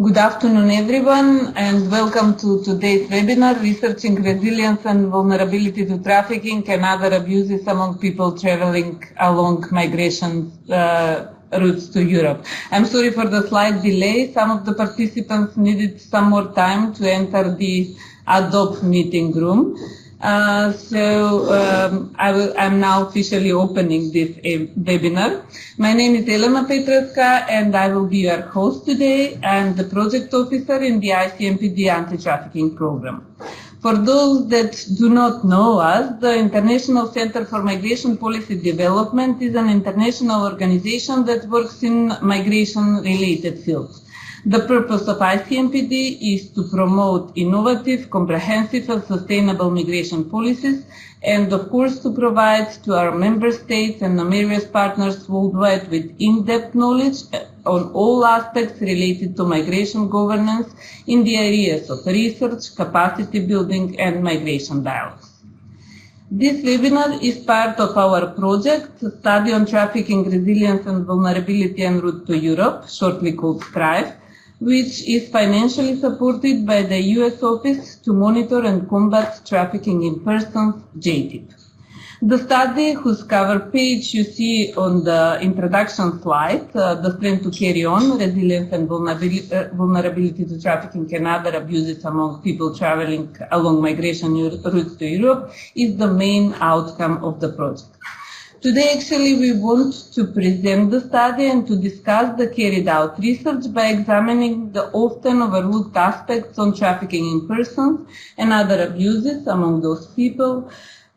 Good afternoon, everyone, and welcome to today's webinar, Researching Resilience and Vulnerability to Trafficking and Other Abuses Among People Traveling Along Migration Routes to Europe. I'm sorry for the slight delay. Some of the participants needed some more time to enter the Adobe meeting room. I'm now officially opening this webinar. My name is Elena Petresca, and I will be your host today. I'm the project officer in the ICMPD Anti-Trafficking Program. For those that do not know us, the International Center for Migration Policy Development is an international organization that works in migration-related fields. The purpose of ICMPD is to promote innovative, comprehensive and sustainable migration policies and, of course, to provide to our member states and numerous partners worldwide with in-depth knowledge on all aspects related to migration governance in the areas of research, capacity building and migration dialogues. This webinar is part of our project, Study on Trafficking, Resilience and Vulnerability en route to Europe, shortly called STRIVE, which is financially supported by the U.S. Office to Monitor and Combat Trafficking in Persons, JTIP. The study, whose cover page you see on the introduction slide, The Strength to Carry On, Resilience and Vulnerability to Trafficking and Other Abuses Among People Traveling Along Migration Routes to Europe, is the main outcome of the project. Today, actually, we want to present the study and to discuss the carried out research by examining the often overlooked aspects on trafficking in persons and other abuses among those people.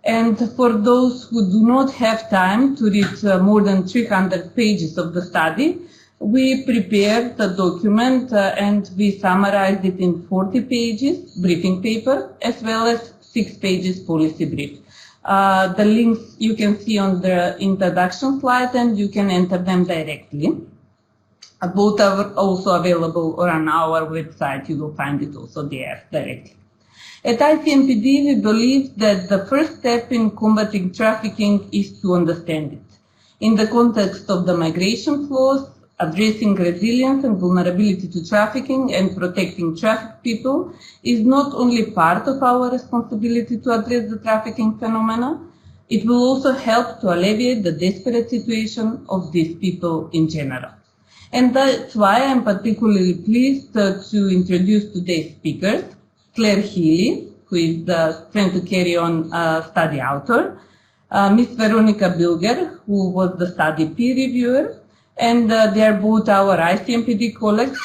And for those who do not have time to read more than 300 pages of the study, we prepared a document and we summarized it in 40 pages briefing paper, as well as 6 pages policy brief. The links you can see on the introduction slide and you can enter them directly. Both are also available on our website. You will find it also there directly. At ICMPD, we believe that the first step in combating trafficking is to understand it. In the context of the migration flows, addressing resilience and vulnerability to trafficking and protecting trafficked people is not only part of our responsibility to address the trafficking phenomena, it will also help to alleviate the desperate situation of these people in general. And that's why I'm particularly pleased to introduce today's speakers, Claire Healy, who is the Strength to Carry On study author, Ms. Veronica Bilger, who was the study peer reviewer, and they are both our ICMPD colleagues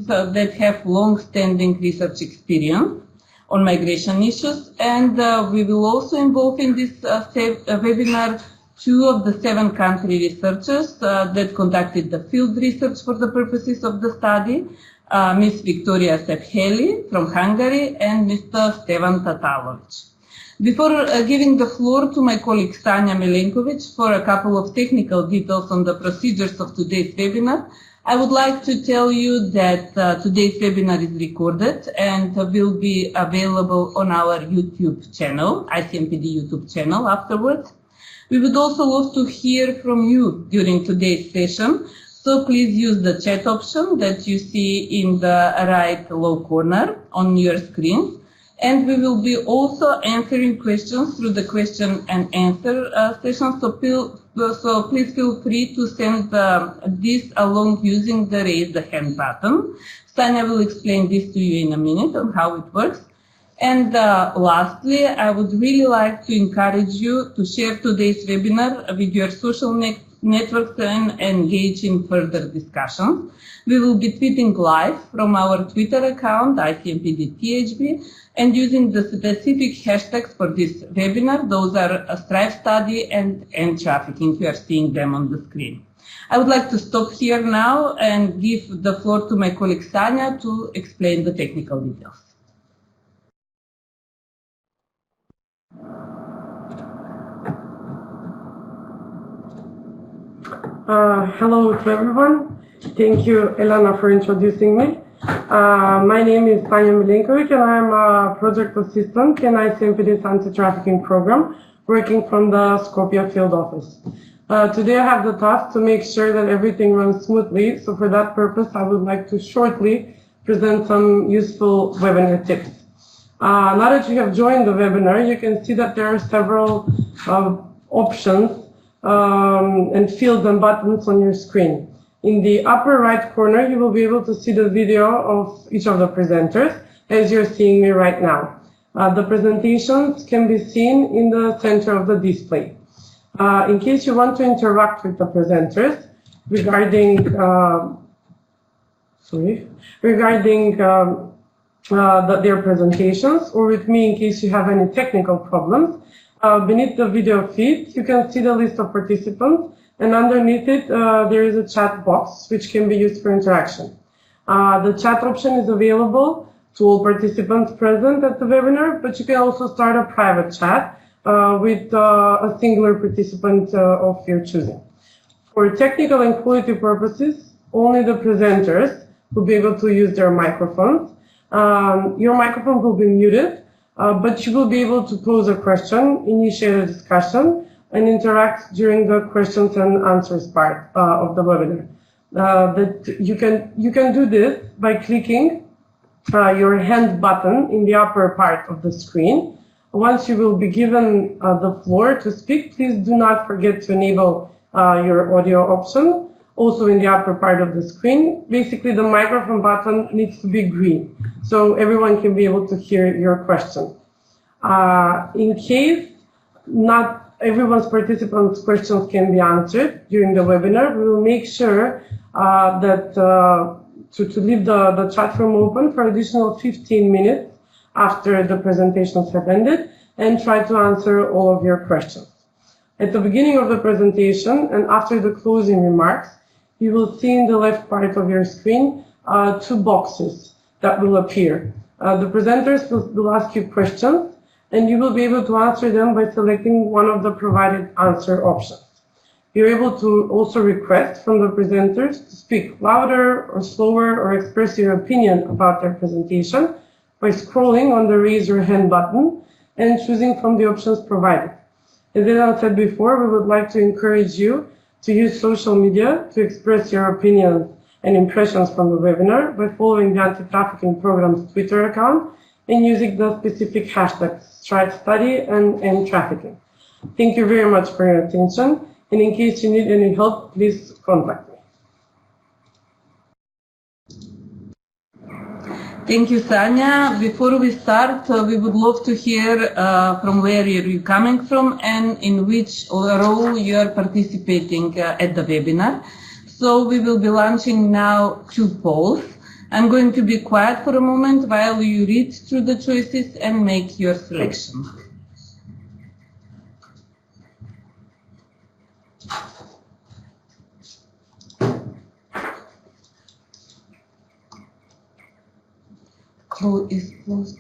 that have long-standing research experience on migration issues. And we will also involve in this webinar 2 of the 7 country researchers that conducted the field research for the purposes of the study, Ms. Victoria Sepheli from Hungary and Mr. Stevan Tatalovic. Before giving the floor to my colleague Sanja Milenkovic for a couple of technical details on the procedures of today's webinar, I would like to tell you that today's webinar is recorded and will be available on our YouTube channel, ICMPD YouTube channel afterwards. We would also love to hear from you during today's session, so please use the chat option that you see in the right low corner on your screen. And we will be also answering questions through the question and answer session, so please feel free to send this along using the raise the hand button. Sanja will explain this to you in a minute on how it works. And lastly, I would really like to encourage you to share today's webinar with your social networks and engage in further discussions. We will be tweeting live from our Twitter account, ICMPDTHB, and using the specific hashtags for this webinar. Those are STRIVE study and end trafficking. You are seeing them on the screen. I would like to stop here now and give the floor to my colleague Sanja to explain the technical details. Hello to everyone. Thank you, Elena, for introducing me. My name is Sanja Milenkovic and I am a project assistant in ICMPD's anti-trafficking program, working from the Skopje field office. Today I have the task to make sure that everything runs smoothly, so for that purpose I would like to shortly present some useful webinar tips. Now that you have joined the webinar, you can see that there are several options and fields and buttons on your screen. In the upper right corner, you will be able to see the video of each of the presenters, as you're seeing me right now. The presentations can be seen in the center of the display. In case you want to interact with the presenters regarding their presentations, or with me in case you have any technical problems, beneath the video feed, you can see the list of participants, and underneath it, there is a chat box which can be used for interaction. The chat option is available to all participants present at the webinar, but you can also start a private chat with a singular participant of your choosing. For technical and quality purposes, only the presenters will be able to use their microphones. Your microphone will be muted, but you will be able to pose a question, initiate a discussion, and interact during the questions and answers part of the webinar. You can do this by clicking your hand button in the upper part of the screen. Once you will be given the floor to speak, please do not forget to enable your audio option. Also in the upper part of the screen, basically the microphone button needs to be green, so everyone can be able to hear your question. In case not everyone's participants' questions can be answered during the webinar, we will make sure that to leave the chat room open for additional 15 minutes after the presentations have ended, and try to answer all of your questions. At the beginning of the presentation and after the closing remarks, you will see in the left part of your screen two boxes that will appear. The presenters will ask you questions, and you will be able to answer them by selecting one of the provided answer options. You're able to also request from the presenters to speak louder or slower or express your opinion about their presentation by scrolling on the raise your hand button and choosing from the options provided. As I said before, we would like to encourage you to use social media to express your opinions and impressions from the webinar by following the Anti-Trafficking Program's Twitter account and using the specific hashtags #study and trafficking. Thank you very much for your attention, and in case you need any help, please contact me. Thank you, Sanya. Before we start, we would love to hear from where you're coming from and in which role you are participating at the webinar. So we will be launching now 2 polls. I'm going to be quiet for a moment while you read through the choices and make your selection. Poll is closed.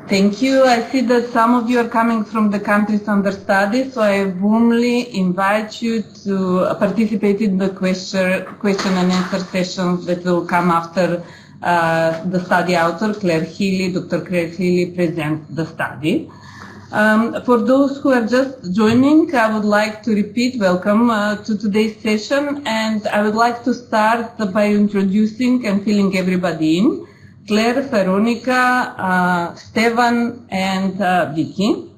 Thank you. I see that some of you are coming from the countries under study, so I warmly invite you to participate in the question and answer sessions that will come after the study author, Claire Healy, Dr. Claire Healy, presents the study. For those who are just joining, I would like to repeat welcome to today's session, and I would like to start by introducing and filling everybody in. Claire, Veronica, Stevan, and Vicky.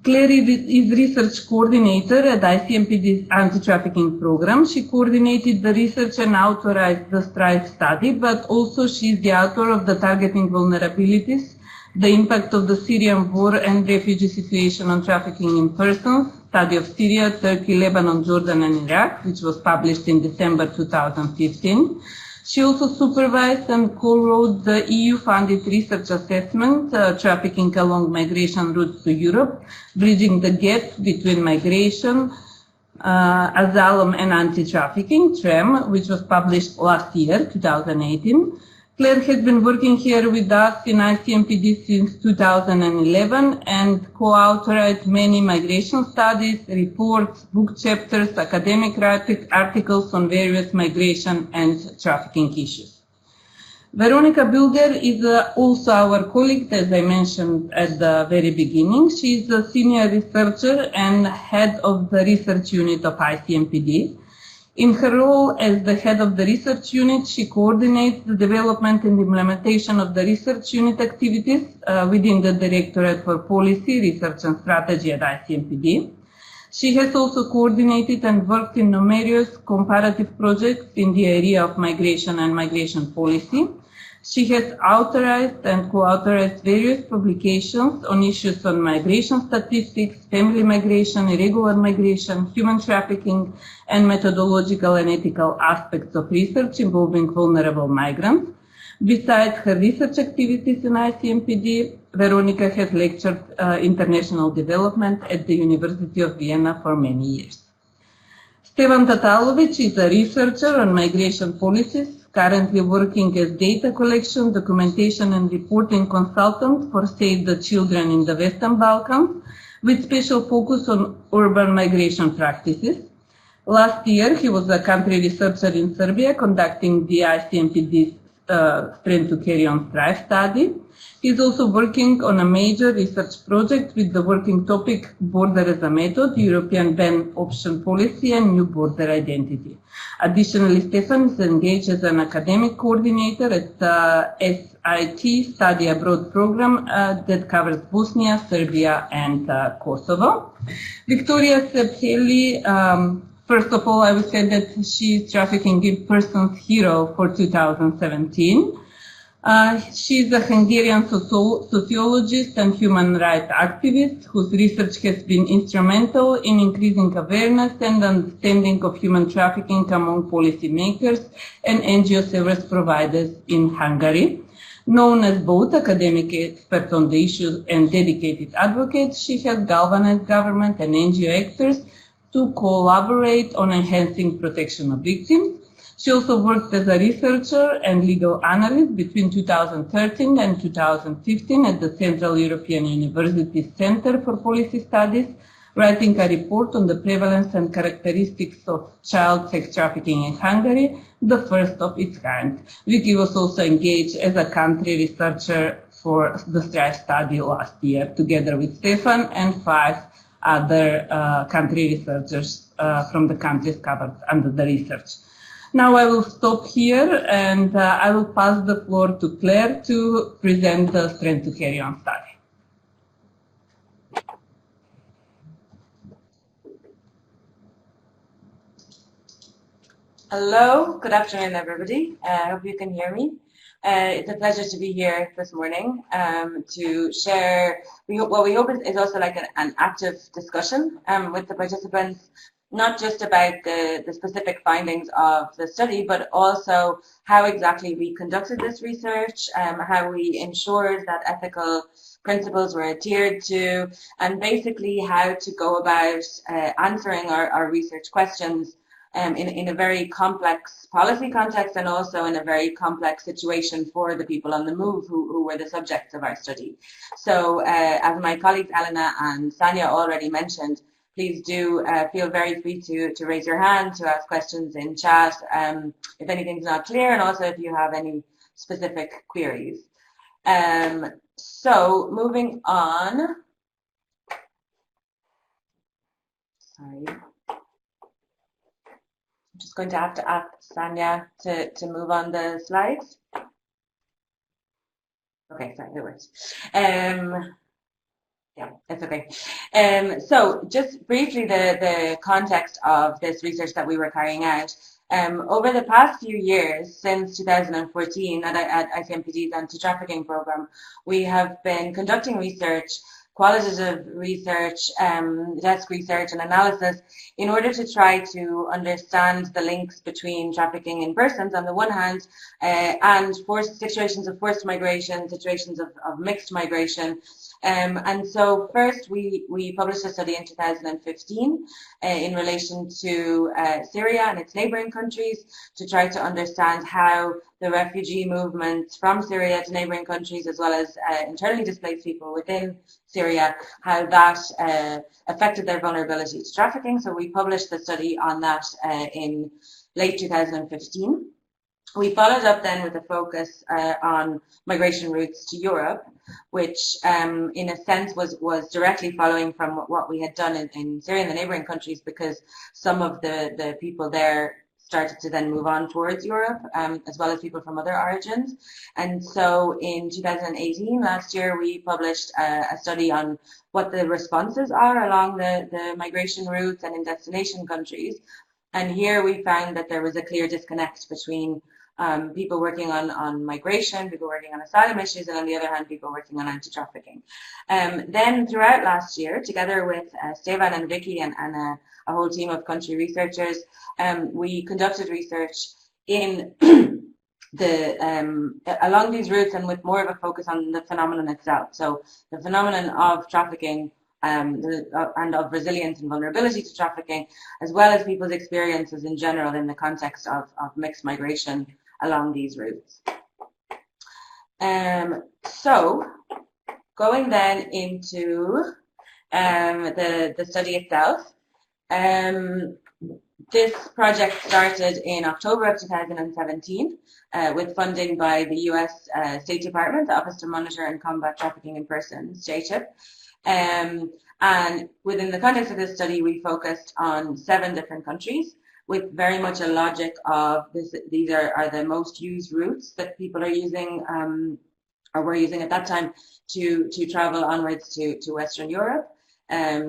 Claire is research coordinator at ICMPD's anti-trafficking program. She coordinated the research and authorized the STRIVE study, but also she's the author of the Targeting Vulnerabilities, the Impact of the Syrian War and Refugee Situation on Trafficking in Persons, study of Syria, Turkey, Lebanon, Jordan, and Iraq, which was published in December 2015. She also supervised and co-wrote the EU-funded research assessment, Trafficking Along Migration Routes to Europe, Bridging the Gap Between Migration, Asylum and Anti-Trafficking, TREM, which was published last year, 2018. Claire has been working here with us in ICMPD since 2011 and co-authored many migration studies, reports, book chapters, academic articles on various migration and trafficking issues. Veronica Bilger is also our colleague, as I mentioned at the very beginning. She is a senior researcher and head of the research unit of ICMPD. In her role as the head of the research unit, she coordinates the development and implementation of the research unit activities within the Directorate for Policy, Research and Strategy at ICMPD. She has also coordinated and worked in numerous comparative projects in the area of migration and migration policy. She has authorized and co-authorized various publications on issues on migration statistics, family migration, irregular migration, human trafficking, and methodological and ethical aspects of research involving vulnerable migrants. Besides her research activities in ICMPD, Veronica has lectured international development at the University of Vienna for many years. Stevan Tatalovic is a researcher on migration policies, currently working as data collection, documentation and reporting consultant for Save the Children in the Western Balkans, with special focus on urban migration practices. Last year, he was a country researcher in Serbia conducting the ICMPD's Strength to Carry On STRIVE study. He is also working on a major research project with the working topic Border as a Method, European Ban Option Policy and New Border Identity. Additionally, Stefan is engaged as an academic coordinator at the SIT Study Abroad program that covers Bosnia, Serbia and Kosovo. Victoria Sepeli, first of all, I would say that she is Trafficking in Persons hero for 2017. She is a Hungarian sociologist and human rights activist whose research has been instrumental in increasing awareness and understanding of human trafficking among policymakers and NGO service providers in Hungary. Known as both academic expert on the issue and dedicated advocate, she has galvanized government and NGO actors to collaborate on enhancing protection of victims. She also worked as a researcher and legal analyst between 2013 and 2015 at the Central European University Center for Policy Studies, writing a report on the prevalence and characteristics of child sex trafficking in Hungary, the first of its kind. Vicky was also engaged as a country researcher for the STRIVE study last year, together with Stefan and 5 other country researchers from the countries covered under the research. Now I will stop here and I will pass the floor to Claire to present the Strength to Carry On study. Hello, good afternoon everybody. I hope you can hear me. It's a pleasure to be here this morning to share what we hope is also like an active discussion with the participants, not just about the specific findings of the study, but also how exactly we conducted this research, how we ensured that ethical principles were adhered to, and basically how to go about answering our research questions in a very complex policy context and also in a very complex situation for the people on the move who were the subjects of our study. So as my colleagues Elena and Sanya already mentioned, please do feel very free to raise your hand, to ask questions in chat if anything's not clear, and also if you have any specific queries. So moving on, Sorry. I'm just going to have to ask Sanya to move on the slides. Okay, sorry, it works. Yeah, it's okay. So just briefly, the context of this research that we were carrying out. Over the past few years, since 2014 at ICMPD's anti-trafficking program, we have been conducting research, qualitative research, desk research and analysis in order to try to understand the links between trafficking in persons on the one hand and situations of forced migration, situations of mixed migration. And so first we published a study in 2015 in relation to Syria and its neighboring countries to try to understand how the refugee movements from Syria to neighboring countries, as well as internally displaced people within Syria, how that affected their vulnerability to trafficking. So we published the study on that in late 2015. We followed up then with a focus on migration routes to Europe, which in a sense was directly following from what we had done in Syria and the neighboring countries, because some of the people there started to then move on towards Europe, as well as people from other origins. And so in 2018, last year, we published a study on what the responses are along the migration routes and in destination countries. And here we found that there was a clear disconnect between people working on migration, people working on asylum issues, and on the other hand, people working on anti-trafficking. Then throughout last year, together with Stefan and Vicky and a whole team of country researchers, we conducted research in along these routes and with more of a focus on the phenomenon itself. So the phenomenon of trafficking and of resilience and vulnerability to trafficking, as well as people's experiences in general in the context of mixed migration along these routes. So going then into the study itself, this project started in October of 2017 with funding by the US State Department, the Office to Monitor and Combat Trafficking in Persons, JTIP. And within the context of this study, we focused on 7 different countries with very much a logic of these are the most used routes that people are using or were using at that time to travel onwards to Western Europe.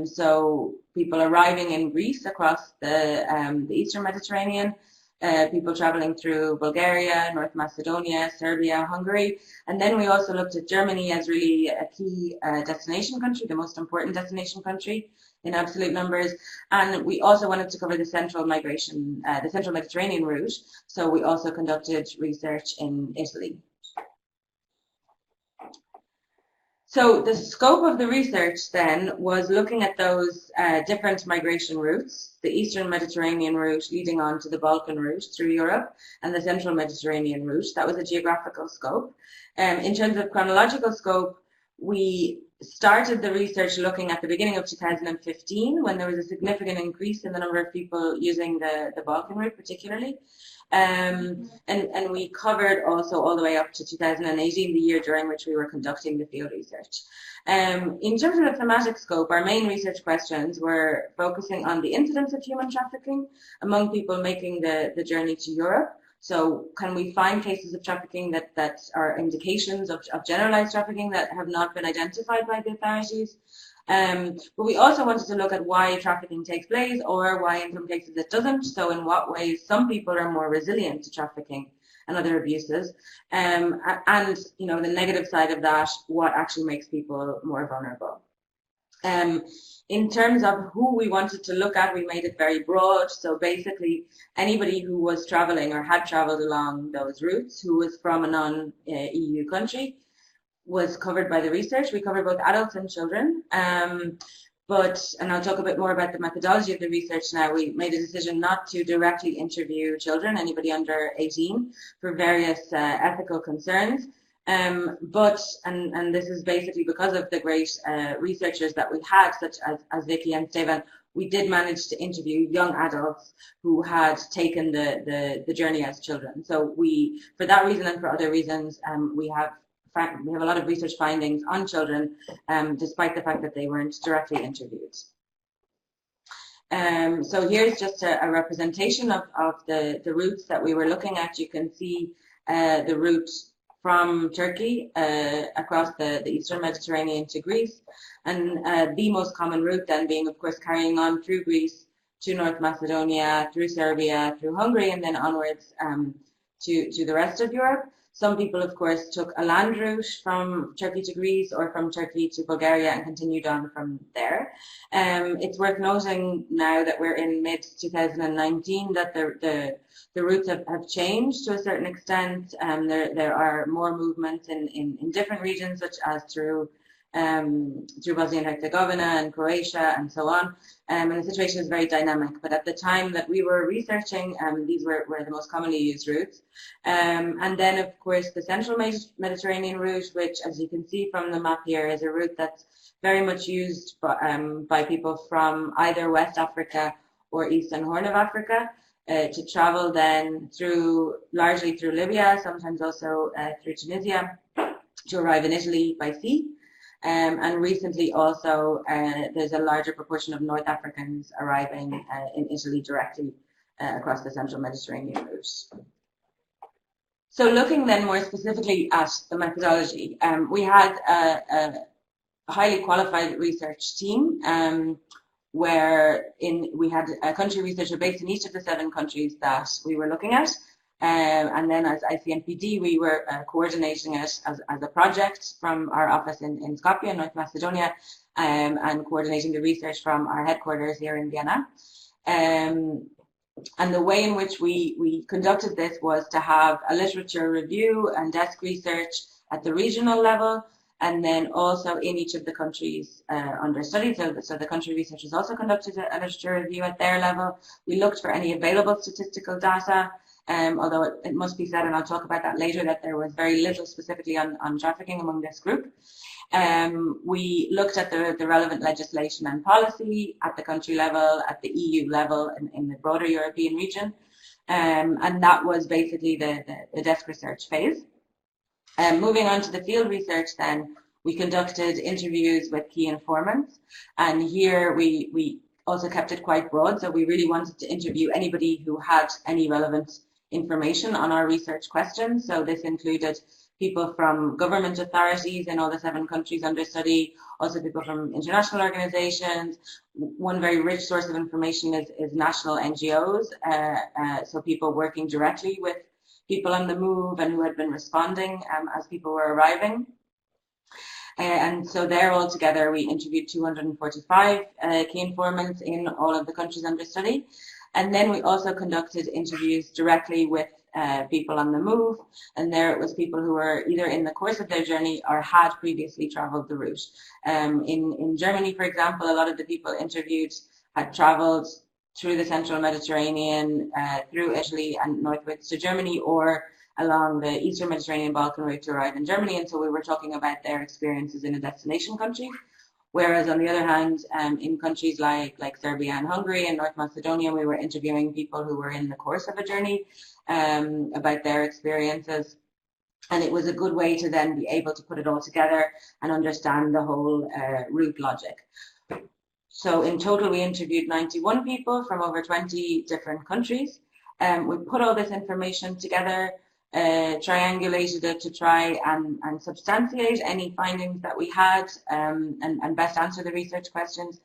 So people arriving in Greece across the Eastern Mediterranean, people traveling through Bulgaria, North Macedonia, Serbia, Hungary. And then we also looked at Germany as really a key destination country, the most important destination country in absolute numbers. And we also wanted to cover the central migration, the central Mediterranean route. So we also conducted research in Italy. So the scope of the research then was looking at those different migration routes, the Eastern Mediterranean route leading on to the Balkan route through Europe, and the Central Mediterranean route. That was a geographical scope. In terms of chronological scope, we started the research looking at the beginning of 2015, when there was a significant increase in the number of people using the Balkan route particularly. And we covered also all the way up to 2018, the year during which we were conducting the field research. In terms of the thematic scope, our main research questions were focusing on the incidence of human trafficking among people making the journey to Europe. So can we find cases of trafficking that are indications of generalized trafficking that have not been identified by the authorities? But we also wanted to look at why trafficking takes place, or why in some cases it doesn't. So in what ways some people are more resilient to trafficking and other abuses, and you know, the negative side of that, what actually makes people more vulnerable. In terms of who we wanted to look at, we made it very broad. So basically, anybody who was traveling or had traveled along those routes, who was from a non-EU country, was covered by the research. We covered both adults and children. And I'll talk a bit more about the methodology of the research now. We made a decision not to directly interview children, anybody under 18, for various ethical concerns. And this is basically because of the great researchers that we had, such as Vicky and Stefan. We did manage to interview young adults who had taken the journey as children. So we, for that reason and for other reasons, we have a lot of research findings on children, despite the fact that they weren't directly interviewed. So here's just a representation of the routes that we were looking at. You can see the route from Turkey across the Eastern Mediterranean to Greece, and the most common route then being, of course, carrying on through Greece to North Macedonia, through Serbia, through Hungary, and then onwards to the rest of Europe. Some people, of course, took a land route from Turkey to Greece or from Turkey to Bulgaria and continued on from there. It's worth noting now that we're in mid-2019 that the routes have changed to a certain extent. There are more movements in different regions, such as through Bosnia and Herzegovina and Croatia and so on. And the situation is very dynamic. But at the time that we were researching, these were the most commonly used routes. And then, of course, the central Mediterranean route, which, as you can see from the map here, is a route that's very much used by people from either West Africa or Eastern Horn of Africa to travel then largely through Libya, sometimes also through Tunisia, to arrive in Italy by sea. And recently also there's a larger proportion of North Africans arriving in Italy directly across the central Mediterranean route. So looking then more specifically at the methodology, we had a highly qualified research team we had a country researcher based in each of the 7 countries that we were looking at. And then as ICMPD, we were coordinating it as a project from our office in Skopje, North Macedonia, and coordinating the research from our headquarters here in Vienna. And the way in which we conducted this was to have a literature review and desk research at the regional level, and then also in each of the countries under study. So the country researchers also conducted a literature review at their level. We looked for any available statistical data, although it must be said, and I'll talk about that later, that there was very little specifically on trafficking among this group. We looked at the relevant legislation and policy at the country level, at the EU level, in the broader European region. And that was basically the desk research phase. Moving on to the field research then, we conducted interviews with key informants. And here we also kept it quite broad. So we really wanted to interview anybody who had any relevant information on our research questions. So this included people from government authorities in all the 7 countries under study, also people from international organizations. One very rich source of information is national NGOs, so people working directly with people on the move and who had been responding as people were arriving. And so there altogether we interviewed 245 key informants in all of the countries under study. And then we also conducted interviews directly with people on the move, and there it was people who were either in the course of their journey or had previously traveled the route. In Germany, for example, a lot of the people interviewed had traveled through the central Mediterranean, through Italy and northwards to Germany, or along the Eastern Mediterranean Balkan route to arrive in Germany. And so we were talking about their experiences in a destination country. Whereas on the other hand, in countries like Serbia and Hungary and North Macedonia, we were interviewing people who were in the course of a journey about their experiences. And it was a good way to then be able to put it all together and understand the whole route logic. So in total, we interviewed 91 people from over 20 different countries. We put all this information together, triangulated it to try and substantiate any findings that we had and best answer the research questions.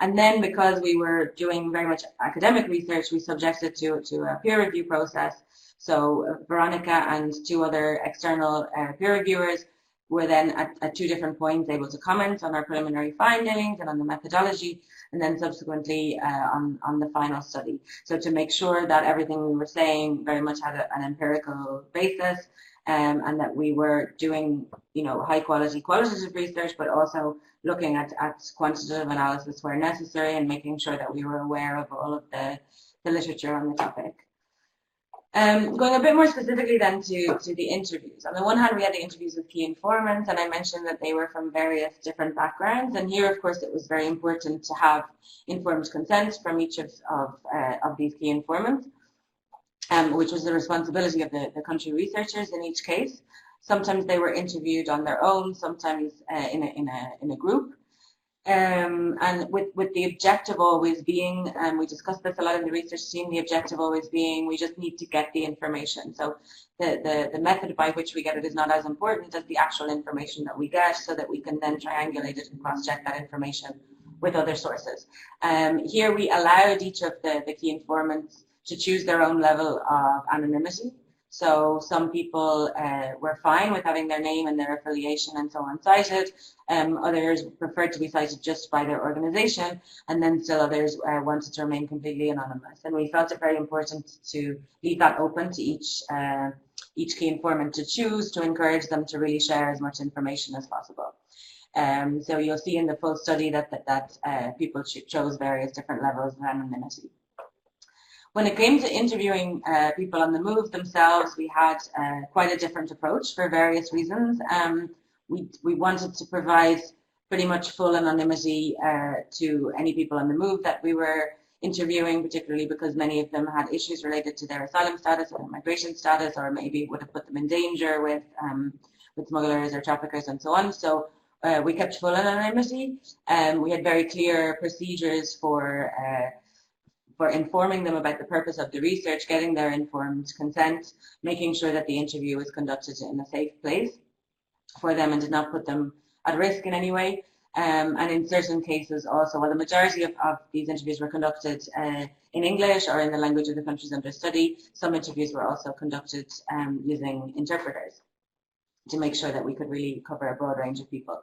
And then because we were doing very much academic research, we subjected to a peer review process. So Veronica and 2 other external peer reviewers were then at 2 different points able to comment on our preliminary findings and on the methodology, and then subsequently on the final study. So to make sure that everything we were saying very much had an empirical basis, and that we were doing, high quality qualitative research, but also looking at quantitative analysis where necessary, and making sure that we were aware of all of the literature on the topic. Going a bit more specifically then to the interviews. On the one hand, we had the interviews with key informants, and I mentioned that they were from various different backgrounds. And here, of course, it was very important to have informed consent from each of these key informants, which was the responsibility of the country researchers in each case. Sometimes they were interviewed on their own, sometimes in a group. And with the objective always being, we discussed this a lot in the research team, the objective always being we just need to get the information. So the method by which we get it is not as important as the actual information that we get, so that we can then triangulate it and cross-check that information with other sources. Here we allowed each of the key informants to choose their own level of anonymity. So some people were fine with having their name and their affiliation and so on cited. Others preferred to be cited just by their organization, and then still others wanted to remain completely anonymous. And we felt it very important to leave that open to each key informant to choose, to encourage them to really share as much information as possible. So you'll see in the full study that people chose various different levels of anonymity. When it came to interviewing people on the move themselves, we had quite a different approach for various reasons. We wanted to provide pretty much full anonymity to any people on the move that we were interviewing, particularly because many of them had issues related to their asylum status or migration status, or maybe would have put them in danger with smugglers or traffickers and so on. So we kept full anonymity. We had very clear procedures for informing them about the purpose of the research, getting their informed consent, making sure that the interview was conducted in a safe place for them and did not put them at risk in any way. And in certain cases also, well, the majority of these interviews were conducted in English or in the language of the countries under study. Some interviews were also conducted using interpreters to make sure that we could really cover a broad range of people.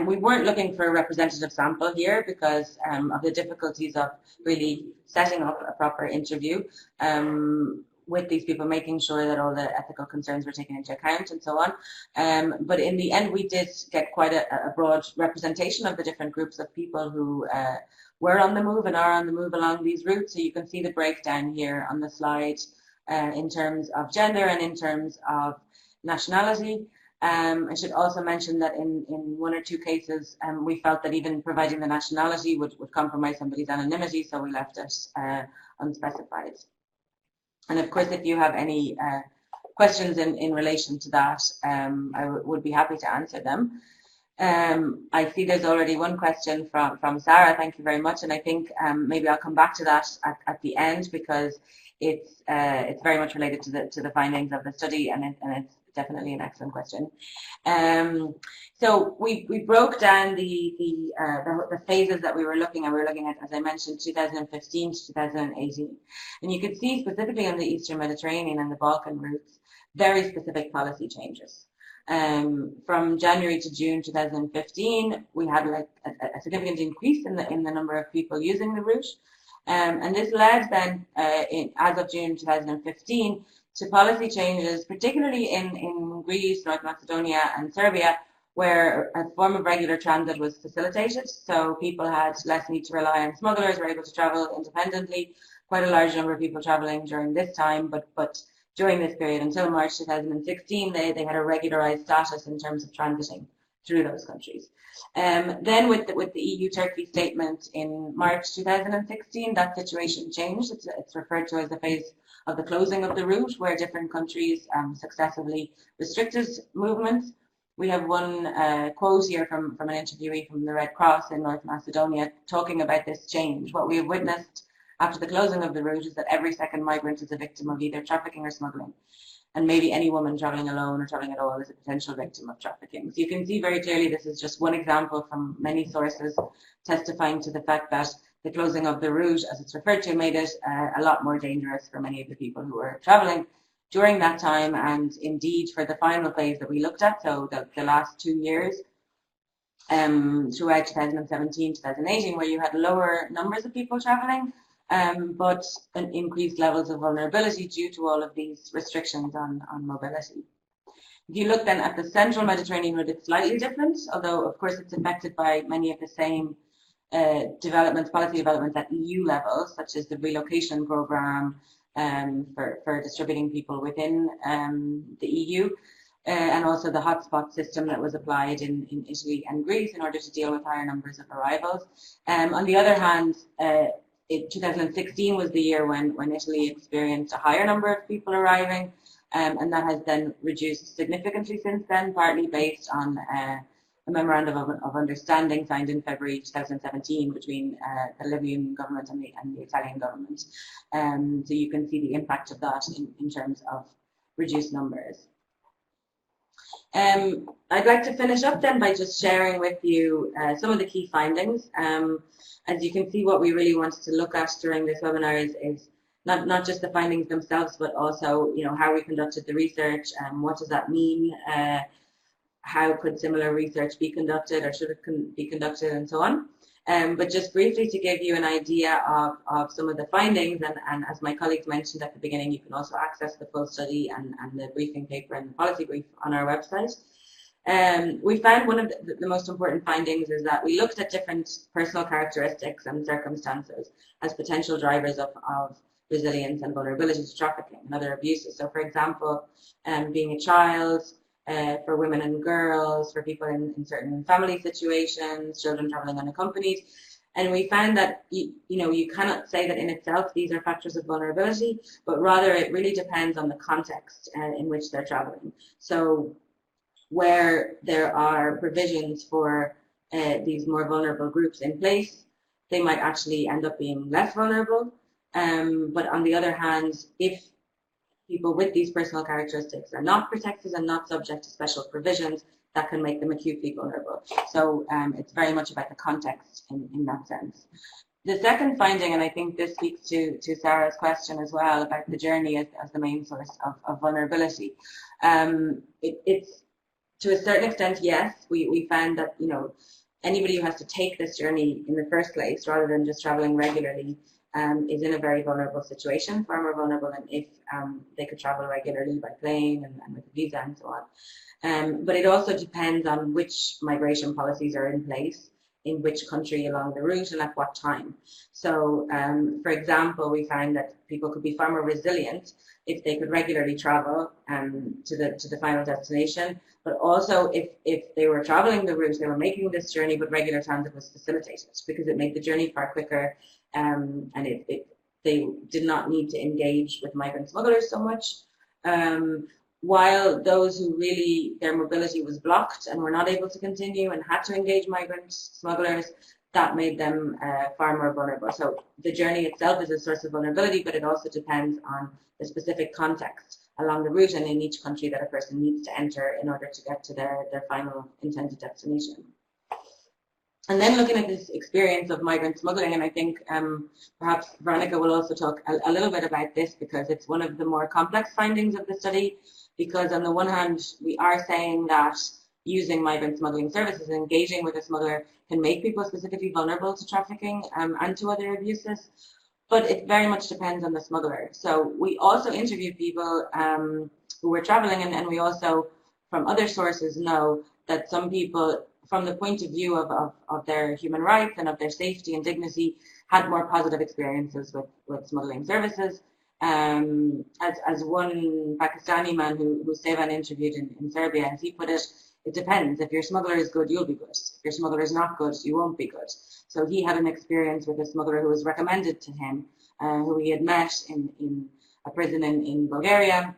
We weren't looking for a representative sample here because of the difficulties of really setting up a proper interview with these people, making sure that all the ethical concerns were taken into account and so on. But in the end, we did get quite a broad representation of the different groups of people who were on the move and are on the move along these routes. So you can see the breakdown here on the slide in terms of gender and in terms of nationality. I should also mention that in one or two cases, we felt that even providing the nationality would compromise somebody's anonymity, so we left it unspecified. And of course, if you have any questions in relation to that, I would be happy to answer them. I see there's already one question from Sarah. Thank you very much. And I think maybe I'll come back to that at the end, because it's very much related to the findings of the study, and it's definitely an excellent question. So we broke down the phases that we were looking at. We were looking at, as I mentioned, 2015 to 2018. And you could see specifically on the Eastern Mediterranean and the Balkan routes, very specific policy changes. From January to June 2015, we had like a significant increase in the number of people using the route. And this led then, as of June 2015, to policy changes, particularly in Greece, North Macedonia and Serbia, where a form of regular transit was facilitated. So people had less need to rely on smugglers, were able to travel independently. Quite a large number of people traveling during this time, but during this period until March 2016, they had a regularized status in terms of transiting through those countries. Then with the EU-Turkey statement in March 2016, that situation changed. It's referred to as the phase of the closing of the route, where different countries successively restricted movements. We have one quote here from an interviewee from the Red Cross in North Macedonia talking about this change. What we have witnessed after the closing of the route is that every second migrant is a victim of either trafficking or smuggling. And maybe any woman traveling alone or traveling at all is a potential victim of trafficking. So you can see very clearly this is just one example from many sources testifying to the fact that the closing of the route, as it's referred to, made it a lot more dangerous for many of the people who were traveling during that time. And indeed, for the final phase that we looked at, so the last 2 years, throughout 2017, 2018, where you had lower numbers of people traveling, but an increased levels of vulnerability due to all of these restrictions on mobility. If you look then at the central Mediterranean route, it's slightly different, although of course it's affected by many of the same policy developments at EU level, such as the relocation program for distributing people within the EU, and also the hotspot system that was applied in Italy and Greece in order to deal with higher numbers of arrivals. On the other hand, 2016 was the year when Italy experienced a higher number of people arriving, and that has then reduced significantly since then, partly based on a memorandum of understanding signed in February 2017 between the Libyan government and the Italian government. So you can see the impact of that in terms of reduced numbers. I'd like to finish up then by just sharing with you some of the key findings. As you can see, what we really wanted to look at during this webinar is not just the findings themselves, but also, you know, how we conducted the research, what does that mean, how could similar research be conducted, or should it be conducted, and so on. But just briefly to give you an idea of some of the findings, and as my colleagues mentioned at the beginning, you can also access the full study and the briefing paper and the policy brief on our website. We found one of the most important findings is that we looked at different personal characteristics and circumstances as potential drivers of resilience and vulnerability to trafficking and other abuses. So, for example, being a child, for women and girls, for people in certain family situations, children traveling unaccompanied. And we found that, you cannot say that in itself these are factors of vulnerability, but rather it really depends on the context in which they're traveling. So where there are provisions for these more vulnerable groups in place, they might actually end up being less vulnerable. But on the other hand, if people with these personal characteristics are not protected and not subject to special provisions, that can make them acutely vulnerable. So it's very much about the context in that sense. The second finding, and I think this speaks to Sarah's question as well about the journey as the main source of vulnerability. It's to a certain extent, yes, we found that, anybody who has to take this journey in the first place rather than just traveling regularly is in a very vulnerable situation, far more vulnerable than if they could travel regularly by plane and with a visa and so on. But it also depends on which migration policies are in place in which country along the route and at what time. So, for example, we found that people could be far more resilient if they could regularly travel to the final destination, but also if they were traveling the route, they were making this journey, but regular transit was facilitated because it made the journey far quicker, and they did not need to engage with migrant smugglers so much. While those who really their mobility was blocked and were not able to continue and had to engage migrant smugglers, that made them far more vulnerable. So the journey itself is a source of vulnerability, but it also depends on the specific context along the route and in each country that a person needs to enter in order to get to their final intended destination. And then looking at this experience of migrant smuggling, and I think perhaps Veronica will also talk a little bit about this because it's one of the more complex findings of the study, because on the one hand, we are saying that using migrant smuggling services and engaging with a smuggler can make people specifically vulnerable to trafficking and to other abuses, but it very much depends on the smuggler. So we also interviewed people who were traveling, and we also, from other sources, know that some people, from the point of view of their human rights and of their safety and dignity, had more positive experiences with smuggling services. As one Pakistani man who Sevan interviewed in Serbia, as he put it, it depends. If your smuggler is good, you'll be good. If your smuggler is not good, you won't be good. So he had an experience with a smuggler who was recommended to him, who he had met in a prison in Bulgaria.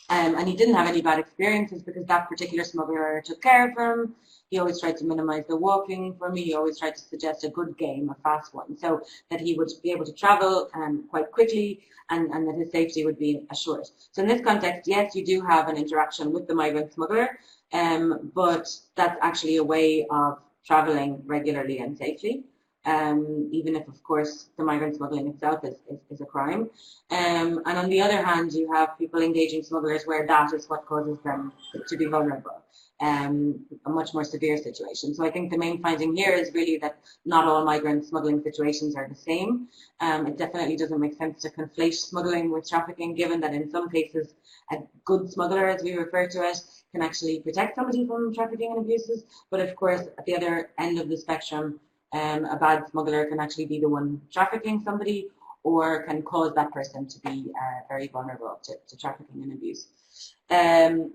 And he didn't have any bad experiences because that particular smuggler took care of him. He always tried to minimize the walking for me. He always tried to suggest a good game, a fast one, so that he would be able to travel quite quickly and that his safety would be assured. So in this context, yes, you do have an interaction with the migrant smuggler, but that's actually a way of traveling regularly and safely. Even if, of course, the migrant smuggling itself is a crime. And on the other hand, you have people engaging smugglers where that is what causes them to be vulnerable, a much more severe situation. So I think the main finding here is really that not all migrant smuggling situations are the same. It definitely doesn't make sense to conflate smuggling with trafficking, given that in some cases a good smuggler, as we refer to it, can actually protect somebody from trafficking and abuses. But of course, at the other end of the spectrum, a bad smuggler can actually be the one trafficking somebody or can cause that person to be very vulnerable to trafficking and abuse.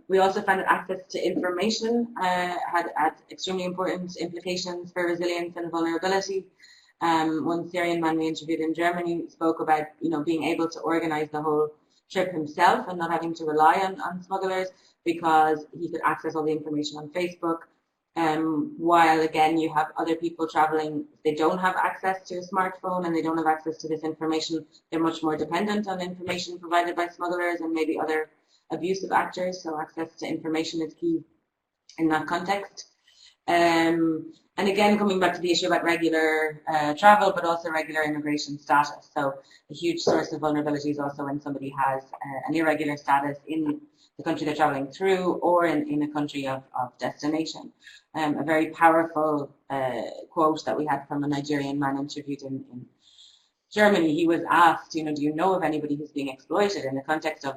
We also found that access to information had extremely important implications for resilience and vulnerability. One Syrian man we interviewed in Germany spoke about being able to organize the whole trip himself and not having to rely on smugglers because he could access all the information on Facebook. while again you have other people traveling, they don't have access to a smartphone and they don't have access to this information. They're much more dependent on information provided by smugglers and maybe other abusive actors, so access to information is key in that context. And again, coming back to the issue about regular travel, but also regular immigration status. So a huge source of vulnerability is also when somebody has an irregular status in the country they're traveling through or in a country of destination. A very powerful quote that we had from a Nigerian man interviewed in Germany. He was asked, do you know of anybody who's being exploited in the context of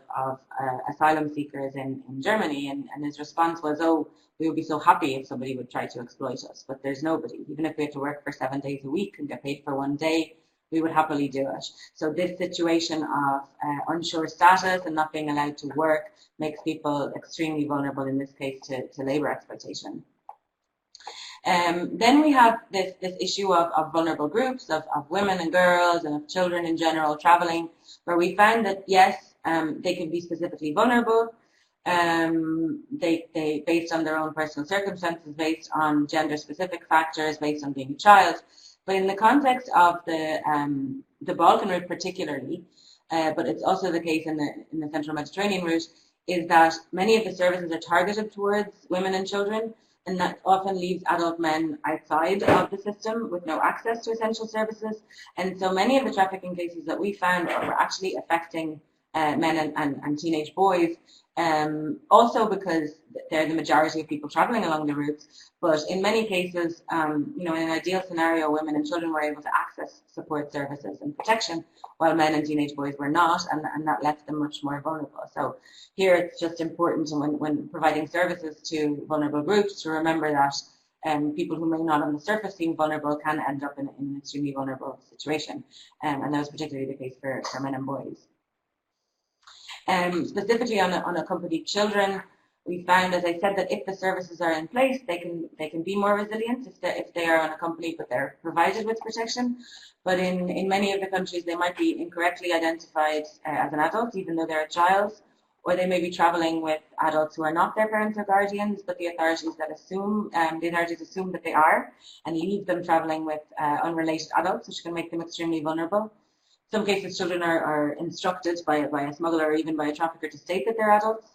asylum seekers in Germany? And his response was, oh, we would be so happy if somebody would try to exploit us, but there's nobody. Even if we had to work for 7 days a week and get paid for 1 day, we would happily do it. So this situation of unsure status and not being allowed to work makes people extremely vulnerable, in this case, to labour exploitation. Then we have this issue of vulnerable groups, of women and girls and of children in general traveling, where we found that, yes, they can be specifically vulnerable, they based on their own personal circumstances, based on gender-specific factors, based on being a child. But in the context of the Balkan route particularly, but it's also the case in the Central Mediterranean route, is that many of the services are targeted towards women and children, and that often leaves adult men outside of the system with no access to essential services. And so many of the trafficking cases that we found were actually affecting men and teenage boys, also because they're the majority of people traveling along the routes. But in many cases, in an ideal scenario, women and children were able to access support services and protection, while men and teenage boys were not, and that left them much more vulnerable. So here it's just important when providing services to vulnerable groups to remember that people who may not on the surface seem vulnerable can end up in an extremely vulnerable situation. And that was particularly the case for men and boys. Specifically on unaccompanied children, we found, as I said, that if the services are in place, they can be more resilient if they are unaccompanied, but they're provided with protection. But in many of the countries, they might be incorrectly identified as an adult, even though they're a child, or they may be traveling with adults who are not their parents or guardians, but the authorities assume that they are, and leave them traveling with unrelated adults, which can make them extremely vulnerable. In some cases, children are instructed by a smuggler or even by a trafficker to state that they're adults,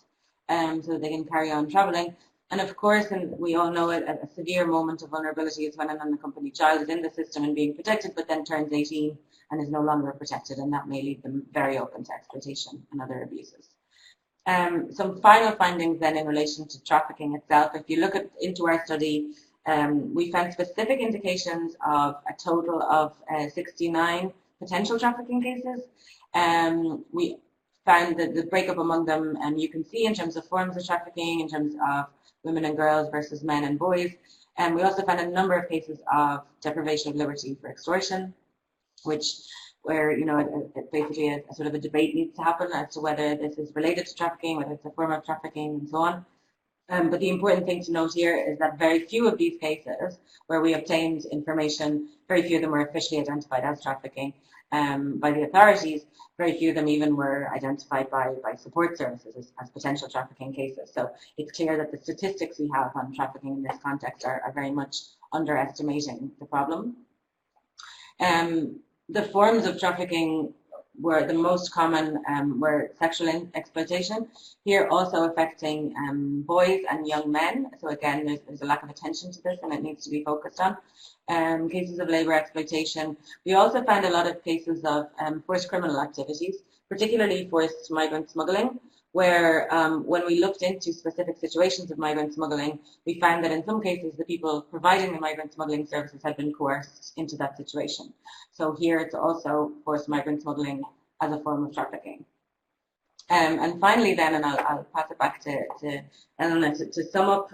so that they can carry on traveling. And of course, and we all know it, a severe moment of vulnerability is when an unaccompanied child is in the system and being protected, but then turns 18 and is no longer protected, and that may leave them very open to exploitation and other abuses. Some final findings then in relation to trafficking itself. If you look into our study, we found specific indications of a total of 69 potential trafficking cases. We found that the breakup among them, you can see in terms of forms of trafficking, in terms of women and girls versus men and boys. And we also found a number of cases of deprivation of liberty for extortion, where it basically a sort of a debate needs to happen as to whether this is related to trafficking, whether it's a form of trafficking, and so on. But the important thing to note here is that very few of these cases where we obtained information, very few of them were officially identified as trafficking by the authorities. Very few of them even were identified by support services as potential trafficking cases. So it's clear that the statistics we have on trafficking in this context are very much underestimating the problem. The forms of trafficking were the most common were sexual exploitation, here also affecting boys and young men. So again, there's a lack of attention to this and it needs to be focused on. Cases of labour exploitation. We also found a lot of cases of forced criminal activities, particularly forced migrant smuggling, where when we looked into specific situations of migrant smuggling, we found that in some cases the people providing the migrant smuggling services had been coerced into that situation. So here it's also forced migrant smuggling as a form of trafficking. And finally then, and I'll pass it back to Eleanor to sum up,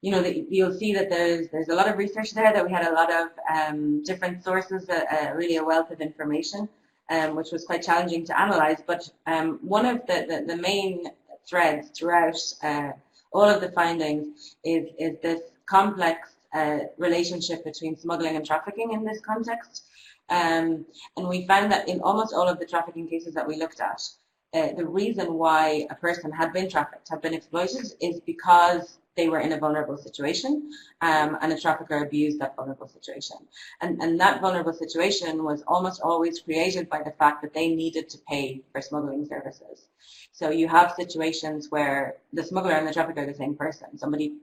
you'll see that there's a lot of research there, that we had a lot of different sources, really a wealth of information. Which was quite challenging to analyze, but one of the main threads throughout all of the findings is this complex relationship between smuggling and trafficking in this context. And we found that in almost all of the trafficking cases that we looked at, the reason why a person had been trafficked, had been exploited, is because they were in a vulnerable situation, and a trafficker abused that vulnerable situation. And that vulnerable situation was almost always created by the fact that they needed to pay for smuggling services. So you have situations where the smuggler and the trafficker are the same person. Somebody,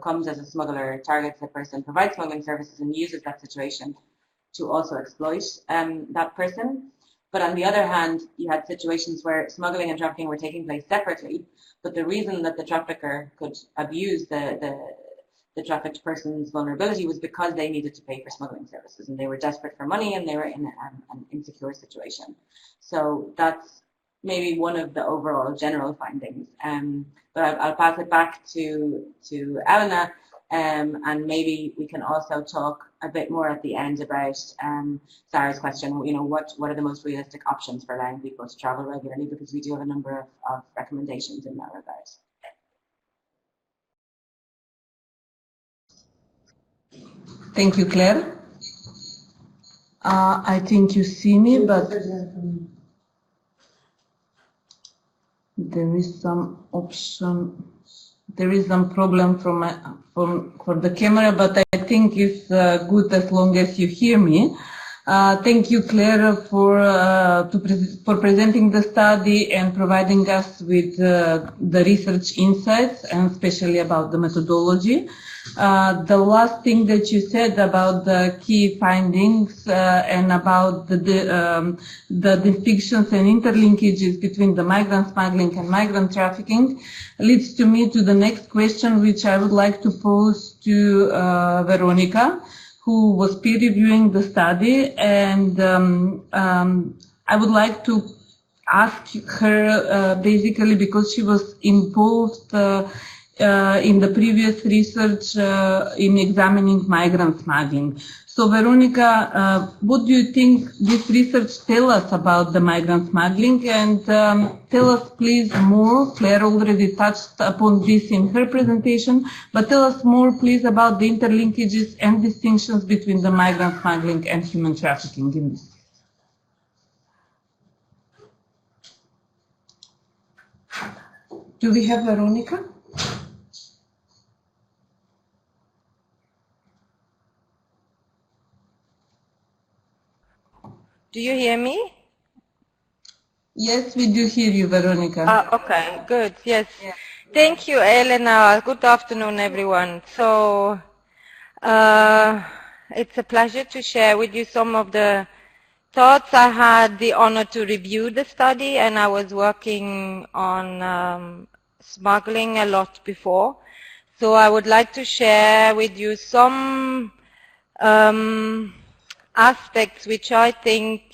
comes as a smuggler, targets a person, provides smuggling services, and uses that situation to also exploit that person. But on the other hand, you had situations where smuggling and trafficking were taking place separately, but the reason that the trafficker could abuse the trafficked person's vulnerability was because they needed to pay for smuggling services, and they were desperate for money, and they were in an insecure situation. So that's maybe one of the overall general findings. But I'll pass it back to Elena, and maybe we can also talk a bit more at the end about Sarah's question, what are the most realistic options for allowing people to travel regularly, because we do have a number of recommendations in that regard. Thank you, Claire. I think you see me, but there is some option. There is some problem for the camera, but I think it's good as long as you hear me. Thank you, Claire, for presenting the study and providing us with the research insights, and especially about the methodology. The last thing that you said about the key findings and about the distinctions and interlinkages between the migrant smuggling and migrant trafficking leads to me to the next question, which I would like to pose to Veronica, who was peer reviewing the study, and I would like to ask her basically, because she was involved in the previous research in examining migrant smuggling. So Veronica, what do you think this research tells us about the migrant smuggling? And tell us please more, Claire already touched upon this in her presentation, but tell us more please about the interlinkages and distinctions between the migrant smuggling and human trafficking in this. Do we have Veronica? Do you hear me? Yes, we do hear you, Veronica. Okay, good. Yes. Thank you, Elena. Good afternoon, everyone. So it's a pleasure to share with you some of the thoughts. I had the honor to review the study, and I was working on smuggling a lot before. So I would like to share with you some aspects which I think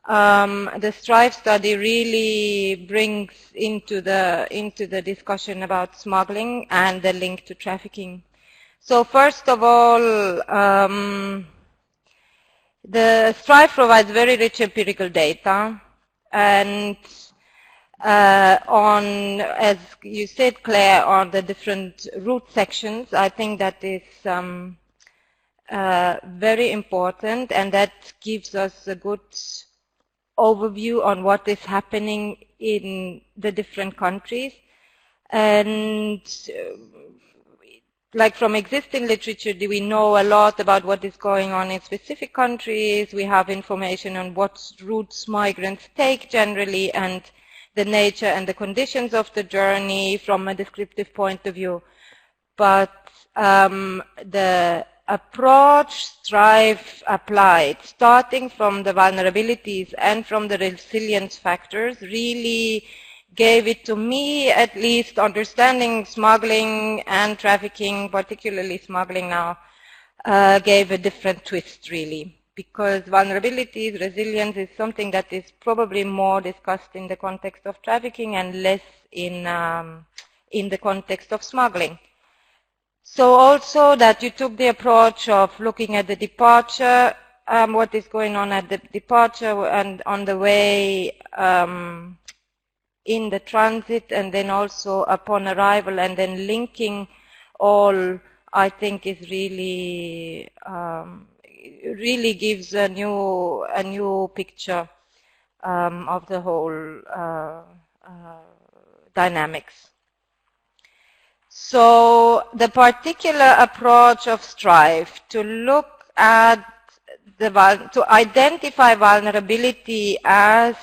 the STRIVE study really brings into the discussion about smuggling and the link to trafficking. So first of all, the STRIVE provides very rich empirical data, and on, as you said, Claire, on the different route sections, I think that is very important, and that gives us a good overview on what is happening in the different countries. And like from existing literature, we know a lot about what is going on in specific countries. We have information on what routes migrants take generally, and the nature and the conditions of the journey from a descriptive point of view. But the approach STRIVE applied, starting from the vulnerabilities and from the resilience factors, really gave it, to me at least, understanding smuggling and trafficking, particularly smuggling now, gave a different twist really. Because vulnerabilities, resilience is something that is probably more discussed in the context of trafficking and less in the context of smuggling. So also that you took the approach of looking at the departure, what is going on at the departure and on the way in the transit, and then also upon arrival, and then linking all, I think is really, really gives a new picture whole dynamics. So the particular approach of STRIVE to look at to identify vulnerability as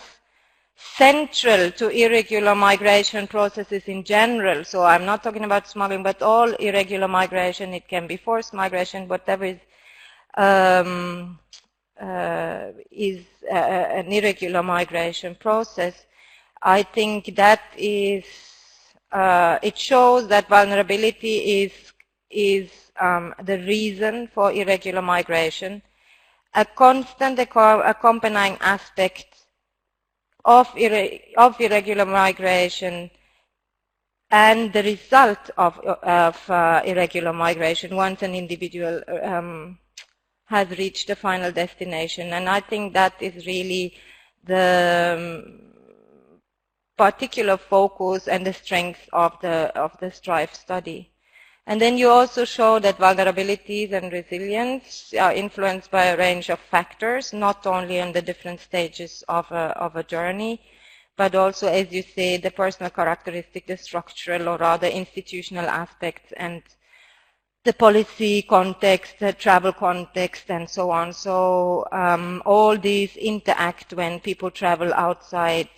central to irregular migration processes in general. So I'm not talking about smuggling, but all irregular migration. It can be forced migration, whatever is an irregular migration process. I think that is it shows that vulnerability is the reason for irregular migration, a constant accompanying aspect of irregular migration and the result of irregular migration once an individual has reached the final destination. And I think that is really the particular focus and the strength of the STRIVE study. And then you also show that vulnerabilities and resilience are influenced by a range of factors, not only on the different stages of a journey, but also, as you say, the personal characteristic, the structural or rather institutional aspects, and the policy context, the travel context, and so on. So all these interact when people travel outside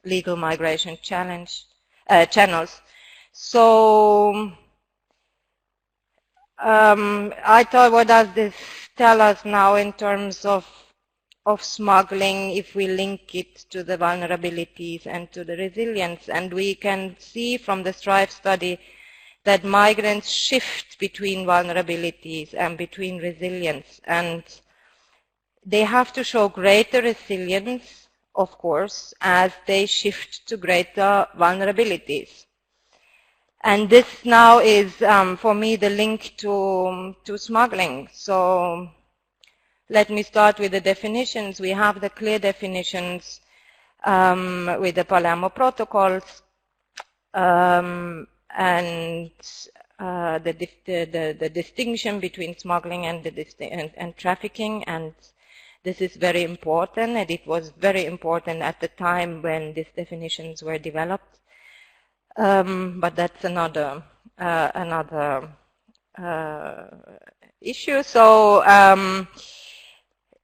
legal migration channels. So I thought, what does this tell us now in terms of smuggling if we link it to the vulnerabilities and to the resilience? And we can see from the STRIVE study that migrants shift between vulnerabilities and between resilience. And they have to show greater resilience, of course, as they shift to greater vulnerabilities. And this now is, for me, the link to smuggling. So let me start with the definitions. We have the clear definitions with the Palermo protocols and the distinction between smuggling and trafficking. And this is very important, and it was very important at the time when these definitions were developed. But that's another issue. So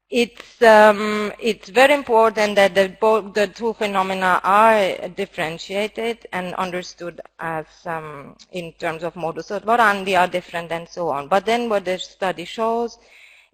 it's very important that the two phenomena are differentiated and understood as in terms of modus operandi are different and so on. But then what the study shows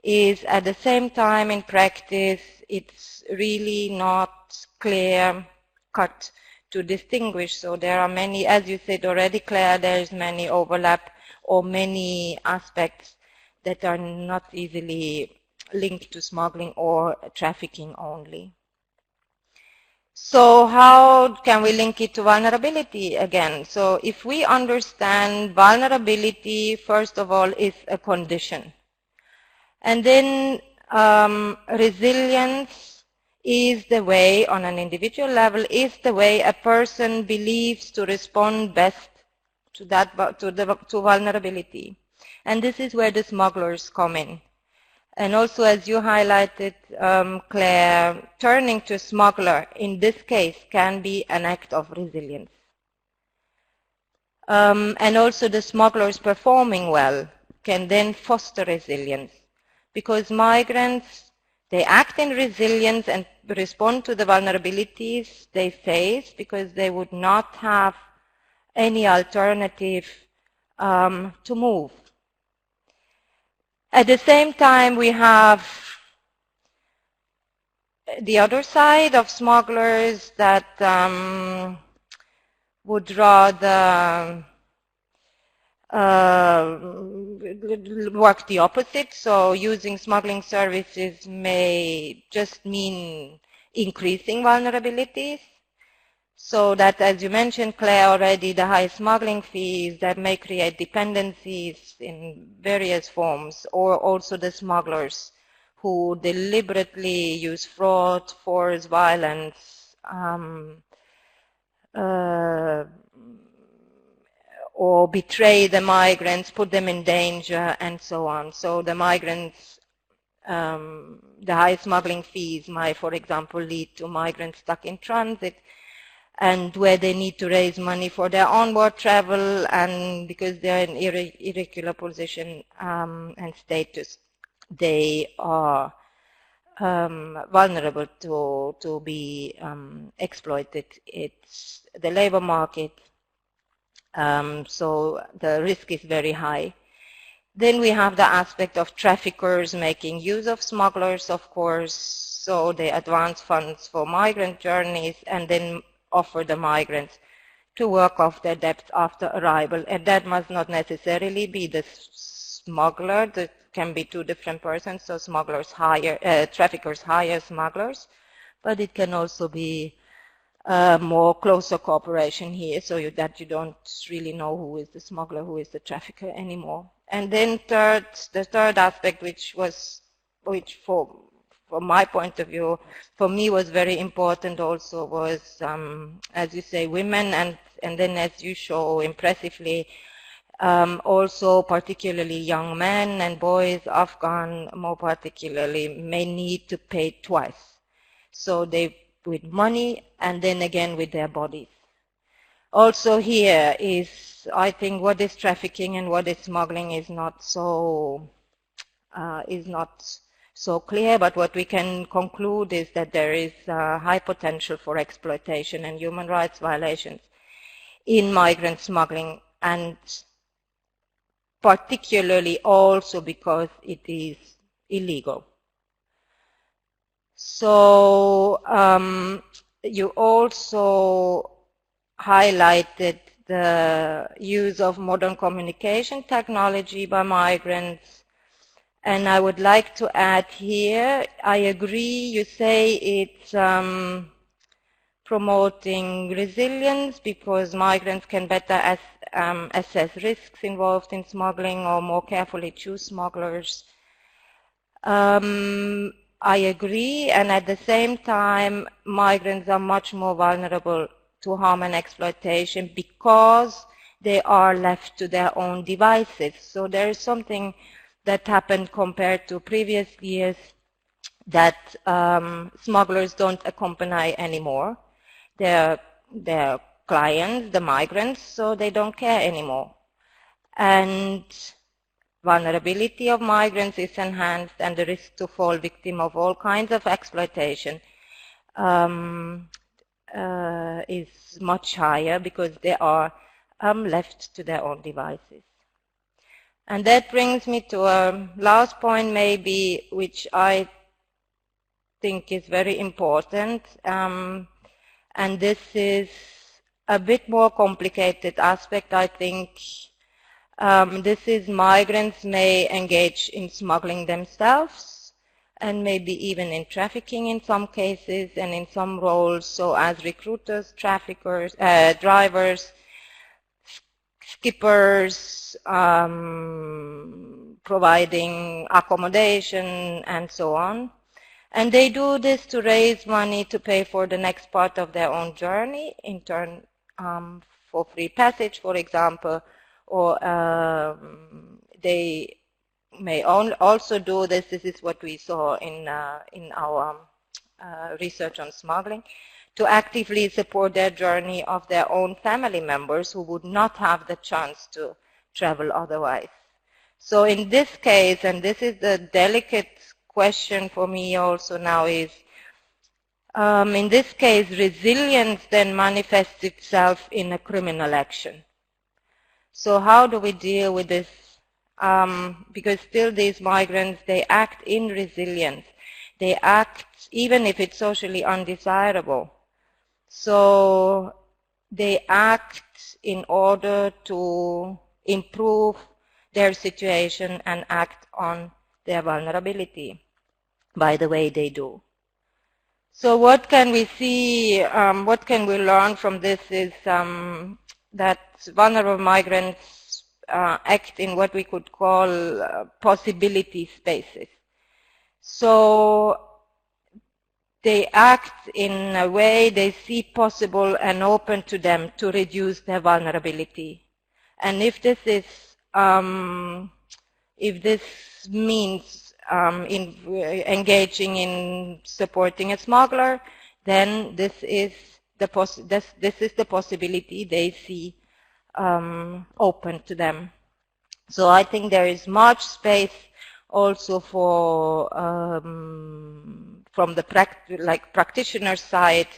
is at the same time in practice it's really not clear cut to distinguish. So there are many, as you said already, Claire, there is many overlap or many aspects that are not easily linked to smuggling or trafficking only. So how can we link it to vulnerability again? So if we understand vulnerability, first of all, is a condition. And then resilience is the way, on an individual level, is the way a person believes to respond best to to vulnerability. And this is where the smugglers come in. And also, as you highlighted, Claire, turning to a smuggler in this case can be an act of resilience. And also the smugglers performing well can then foster resilience, because migrants, they act in resilience and respond to the vulnerabilities they face because they would not have any alternative to move. At the same time, we have the other side of smugglers that would rather work the opposite. So using smuggling services may just mean increasing vulnerabilities. So that, as you mentioned, Claire, already, the high smuggling fees that may create dependencies in various forms, or also the smugglers who deliberately use fraud, force, violence, or betray the migrants, put them in danger, and so on. So the migrants the high smuggling fees might, for example, lead to migrants stuck in transit, and where they need to raise money for their onward travel, and because they're in irregular position and status, they are vulnerable to be exploited. It's the labor market, so the risk is very high. Then we have the aspect of traffickers making use of smugglers, of course, so they advance funds for migrant journeys and then offer the migrants to work off their debts after arrival. And that must not necessarily be the smuggler. That can be two different persons, so traffickers hire smugglers, but it can also be more closer cooperation here, so that you don't really know who is the smuggler, who is the trafficker anymore. And then the third aspect, which from my point of view, for me was very important also, was, as you say, women, and then as you show impressively, also particularly young men and boys, Afghan more particularly, may need to pay twice. So they with money and then again with their bodies. Also here is, I think, what is trafficking and what is smuggling is not so clear, but what we can conclude is that there is high potential for exploitation and human rights violations in migrant smuggling, and particularly also because it is illegal. So you also highlighted the use of modern communication technology by migrants, and I would like to add here, I agree, you say it's promoting resilience because migrants can better assess risks involved in smuggling or more carefully choose smugglers. I agree, and at the same time, migrants are much more vulnerable to harm and exploitation because they are left to their own devices. So there is something that happened compared to previous years, that smugglers don't accompany anymore their clients, the migrants, so they don't care anymore. And vulnerability of migrants is enhanced, and the risk to fall victim of all kinds of exploitation is much higher because they are left to their own devices. And that brings me to a last point maybe, which I think is very important, and this is a bit more complicated aspect, I think. This is migrants may engage in smuggling themselves and maybe even in trafficking in some cases and in some roles, so as recruiters, traffickers, drivers, skippers, providing accommodation and so on. And they do this to raise money to pay for the next part of their own journey, in turn for free passage, for example, or they may also do this. This is what we saw in our research on smuggling, to actively support their journey of their own family members who would not have the chance to travel otherwise. So in this case, and this is the delicate question for me also now, is in this case resilience then manifests itself in a criminal action. So how do we deal with this? Because still these migrants, they act in resilience. They act even if it's socially undesirable. So they act in order to improve their situation and act on their vulnerability by the way they do. So what can we see, what can we learn from this is that vulnerable migrants act in what we could call possibility spaces. So they act in a way they see possible and open to them to reduce their vulnerability. And if this is, if this means engaging in supporting a smuggler, then this is the possibility they see open to them. So I think there is much space also for from the practitioner side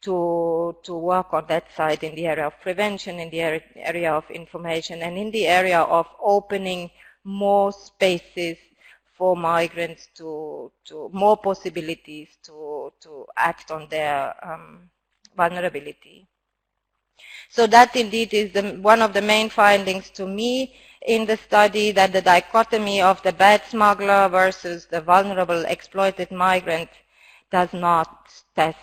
to work on that side in the area of prevention, in the area of information, and in the area of opening more spaces for migrants to more possibilities to act on their vulnerability. So that indeed is one of the main findings to me in the study, that the dichotomy of the bad smuggler versus the vulnerable exploited migrant does not stand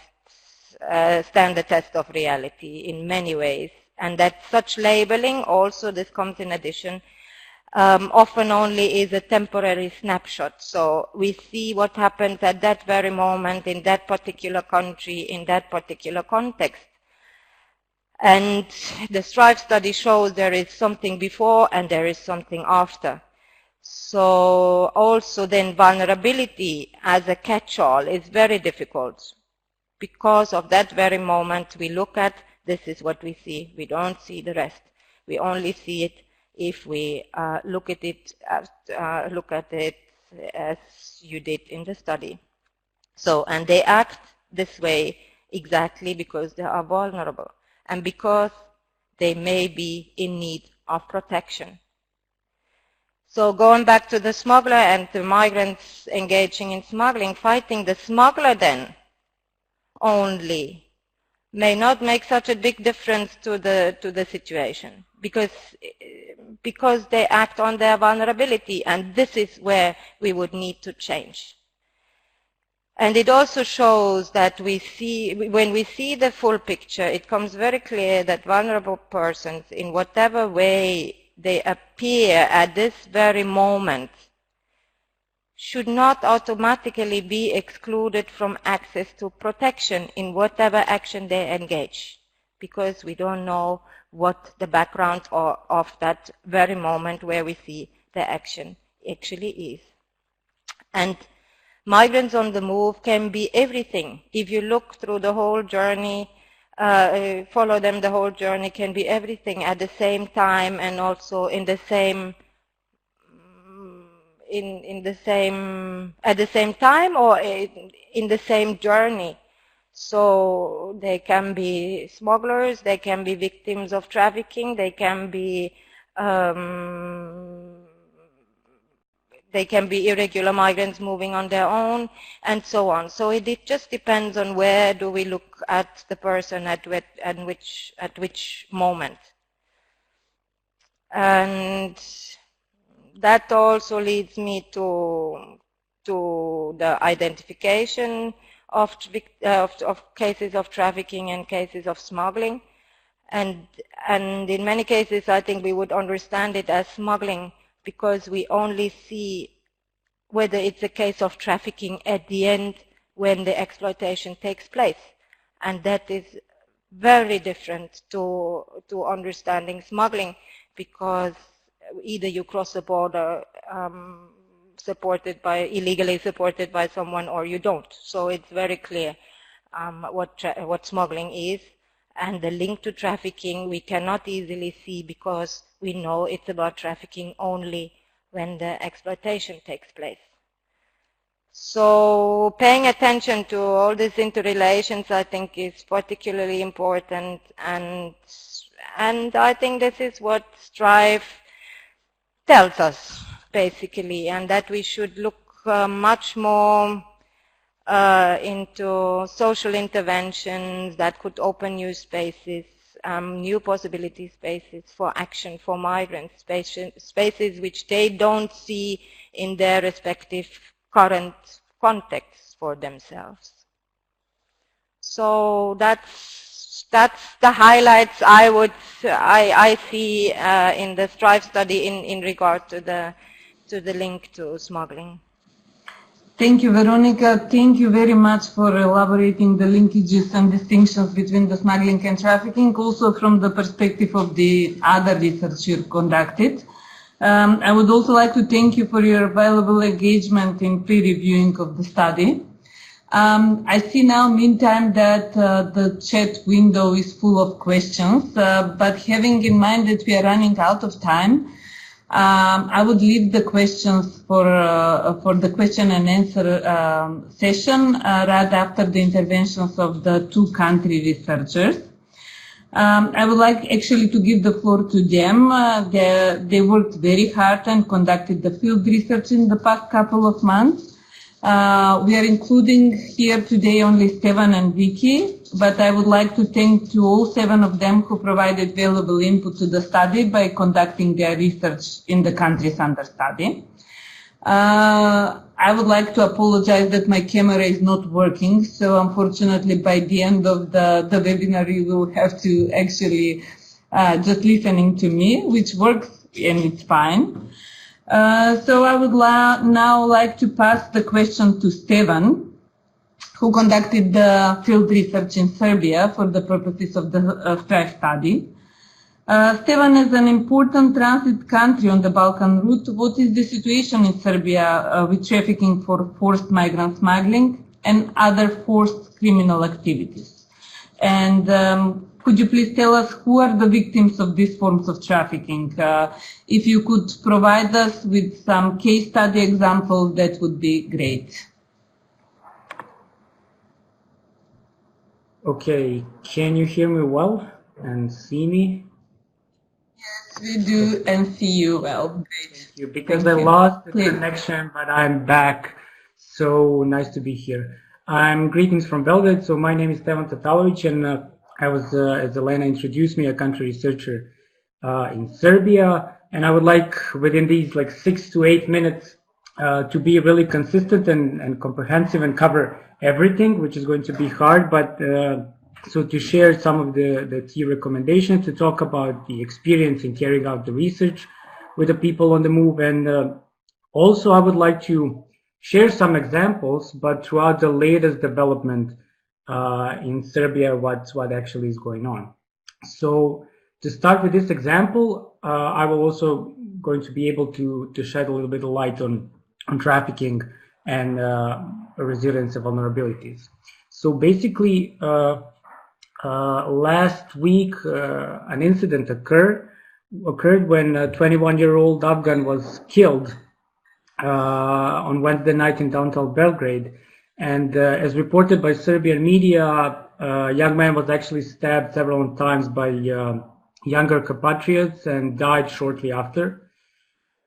the test of reality in many ways, and that such labeling, also this comes in addition, often only is a temporary snapshot. So we see what happens at that very moment in that particular country, in that particular context. And the STRIVE study shows there is something before and there is something after. So also then vulnerability as a catch-all is very difficult. Because of that very moment we look at, this is what we see. We don't see the rest. We only see it if we look at it as you did in the study. So, and they act this way exactly because they are vulnerable and because they may be in need of protection. So going back to the smuggler and the migrants engaging in smuggling, fighting the smuggler then only may not make such a big difference to the situation, because they act on their vulnerability, and this is where we would need to change. And it also shows that when we see the full picture, it comes very clear that vulnerable persons, in whatever way they appear at this very moment, should not automatically be excluded from access to protection in whatever action they engage, because we don't know what the background of that very moment where we see the action actually is. And migrants on the move can be everything. If you look through the whole journey, follow them the whole journey, can be everything at the same time and also in the same at the same time or in the same journey. So they can be smugglers, they can be victims of trafficking, they can be irregular migrants moving on their own, and so on. So it just depends on where do we look at the person at which moment. And that also leads me to the identification of cases of trafficking and cases of smuggling. And in many cases, I think we would understand it as smuggling because we only see whether it's a case of trafficking at the end when the exploitation takes place. And that is very different to understanding smuggling, because either you cross the border illegally supported by someone, or you don't. So it's very clear what smuggling is, and the link to trafficking we cannot easily see because we know it's about trafficking only when the exploitation takes place. So paying attention to all these interrelations, I think, is particularly important, and I think this is what STRIVE tells us, basically, and that we should look much more into social interventions that could open new spaces, new possibility spaces for action for migrants, spaces which they don't see in their respective current contexts for themselves. So that's the highlights I see in the STRIVE study in regard to the link to smuggling. Thank you, Veronica. Thank you very much for elaborating the linkages and distinctions between the smuggling and trafficking, also from the perspective of the other research you conducted. I would also like to thank you for your valuable engagement in pre-reviewing of the study. I see now, meantime, that the chat window is full of questions, but having in mind that we are running out of time, I would leave the questions for the question and answer session right after the interventions of the two country researchers. I would like actually to give the floor to them. They worked very hard and conducted the field research in the past couple of months. We are including here today only Stevan and Vicky, but I would like to thank to all 7 of them who provided valuable input to the study by conducting their research in the countries under study. I would like to apologize that my camera is not working, so unfortunately by the end of the webinar you will have to actually just listening to me, which works and it's fine. So I would now like to pass the question to Stevan, who conducted the field research in Serbia for the purposes of the STRIVE study. Stevan is an important transit country on the Balkan route. What is the situation in Serbia with trafficking for forced migrant smuggling and other forced criminal activities? And could you please tell us who are the victims of these forms of trafficking? If you could provide us with some case study examples, that would be great. Okay, can you hear me well and see me? Yes, we do and see you well. Great. Thank you, because I lost the connection, but I'm back. So nice to be here. I'm greetings from Belgrade. So my name is Stevan Tatalovic, and I was, as Elena introduced me, a country researcher in Serbia. And I would like, within these 6 to 8 minutes, to be really consistent and comprehensive and cover everything, which is going to be hard, but so to share some of the key recommendations, to talk about the experience in carrying out the research with the people on the move, and also I would like to share some examples, but throughout the latest development in Serbia, what actually is going on. So to start with this example, I will also going to be able to shed a little bit of light on trafficking and resilience and vulnerabilities. So basically, last week, an incident occurred when a 21-year-old Afghan was killed on Wednesday night in downtown Belgrade. And as reported by Serbian media, a young man was actually stabbed several times by younger compatriots and died shortly after.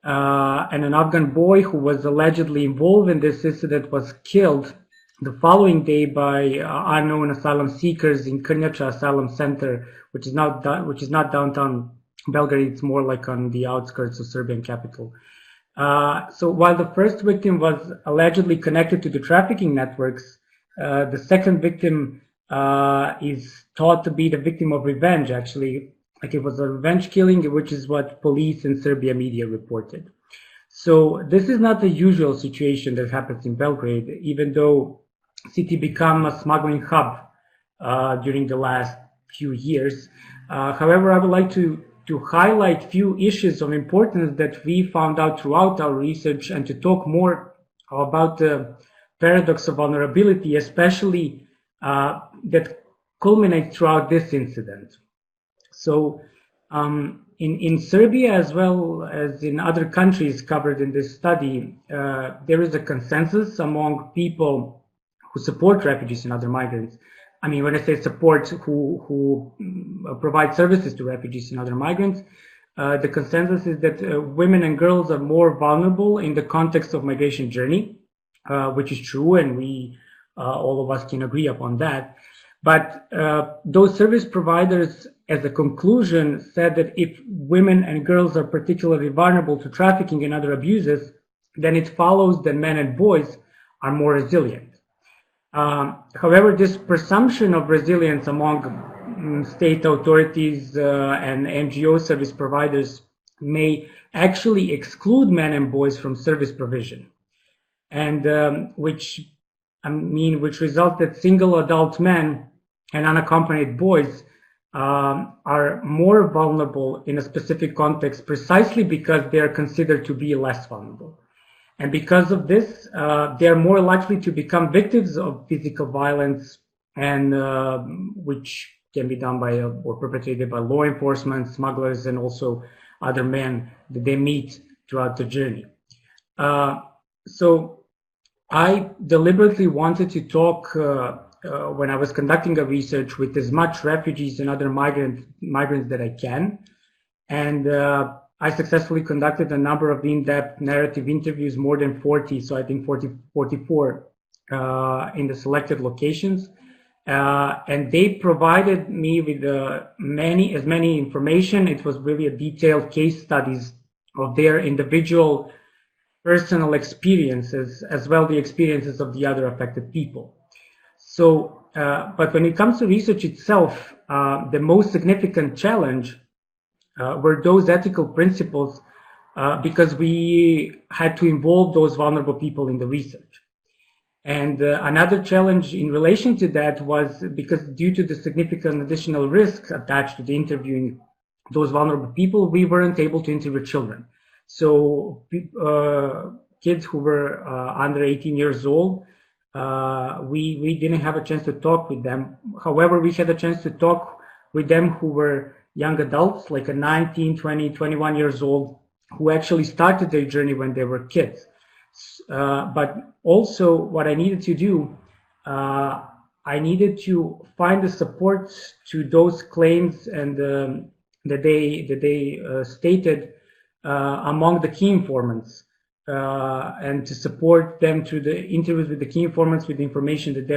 And an Afghan boy who was allegedly involved in this incident was killed the following day by unknown asylum seekers in Krnjača Asylum Center, which is not downtown Belgrade. It's more like on the outskirts of Serbian capital. So while the first victim was allegedly connected to the trafficking networks, the second victim is thought to be the victim of revenge, actually. Like it was a revenge killing, which is what police and Serbia media reported. So this is not the usual situation that happens in Belgrade, even though city became a smuggling hub during the last few years. However, I would like to highlight few issues of importance that we found out throughout our research, and to talk more about the paradox of vulnerability, especially that culminates throughout this incident. So in Serbia, as well as in other countries covered in this study, there is a consensus among people who support refugees and other migrants. I mean, when I say support, who provide services to refugees and other migrants, the consensus is that women and girls are more vulnerable in the context of migration journey, which is true, and we all of us can agree upon that. But those service providers, as a conclusion, said that if women and girls are particularly vulnerable to trafficking and other abuses, then it follows that men and boys are more resilient. However, this presumption of resilience among state authorities and NGO service providers may actually exclude men and boys from service provision, and which results that single adult men and unaccompanied boys are more vulnerable in a specific context precisely because they are considered to be less vulnerable. And because of this, they are more likely to become victims of physical violence, and which can be done by or perpetrated by law enforcement, smugglers, and also other men that they meet throughout the journey. So I deliberately wanted to talk when I was conducting a research with as much refugees and other migrants that I can. And I successfully conducted a number of in-depth narrative interviews, more than 40, so I think 44 in the selected locations. And they provided me with as many information. It was really a detailed case studies of their individual personal experiences, as well the experiences of the other affected people. So, but when it comes to research itself, the most significant challenge were those ethical principles, because we had to involve those vulnerable people in the research. And another challenge in relation to that was because due to the significant additional risks attached to the interviewing those vulnerable people, we weren't able to interview children. So kids who were under 18 years old, we didn't have a chance to talk with them. However, we had a chance to talk with them who were young adults, like 19, 20, 21 years old, who actually started their journey when they were kids. But also what I needed to do, I needed to find the support to those claims and that they stated among the key informants, and to support them through the interviews with the key informants with the information that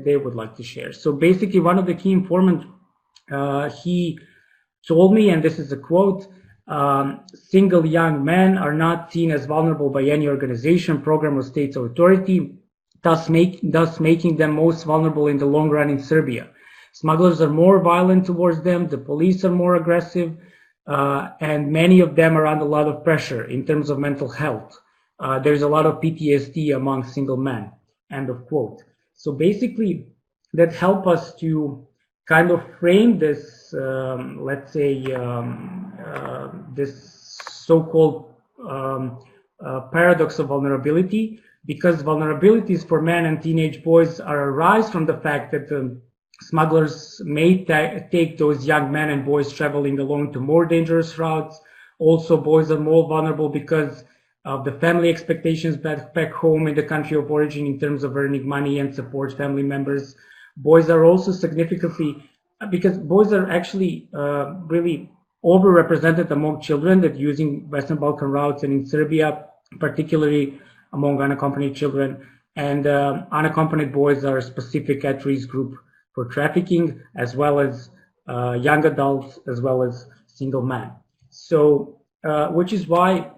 they would like to share. So basically, one of the key informants, he told me, and this is a quote, single young men are not seen as vulnerable by any organization, program, or state authority, thus making them most vulnerable in the long run in Serbia. Smugglers are more violent towards them, the police are more aggressive, and many of them are under a lot of pressure in terms of mental health. There's a lot of PTSD among single men, end of quote. So basically, that helped us to kind of frame this, let's say, this so-called paradox of vulnerability, because vulnerabilities for men and teenage boys arise from the fact that the smugglers may take those young men and boys traveling alone to more dangerous routes. Also, boys are more vulnerable because of the family expectations back home in the country of origin in terms of earning money and support family members. Boys are also significantly, because boys are actually really overrepresented among children that using Western Balkan routes, and in Serbia, particularly among unaccompanied children. And unaccompanied boys are a specific at-risk group for trafficking, as well as young adults, as well as single men. So, which is why,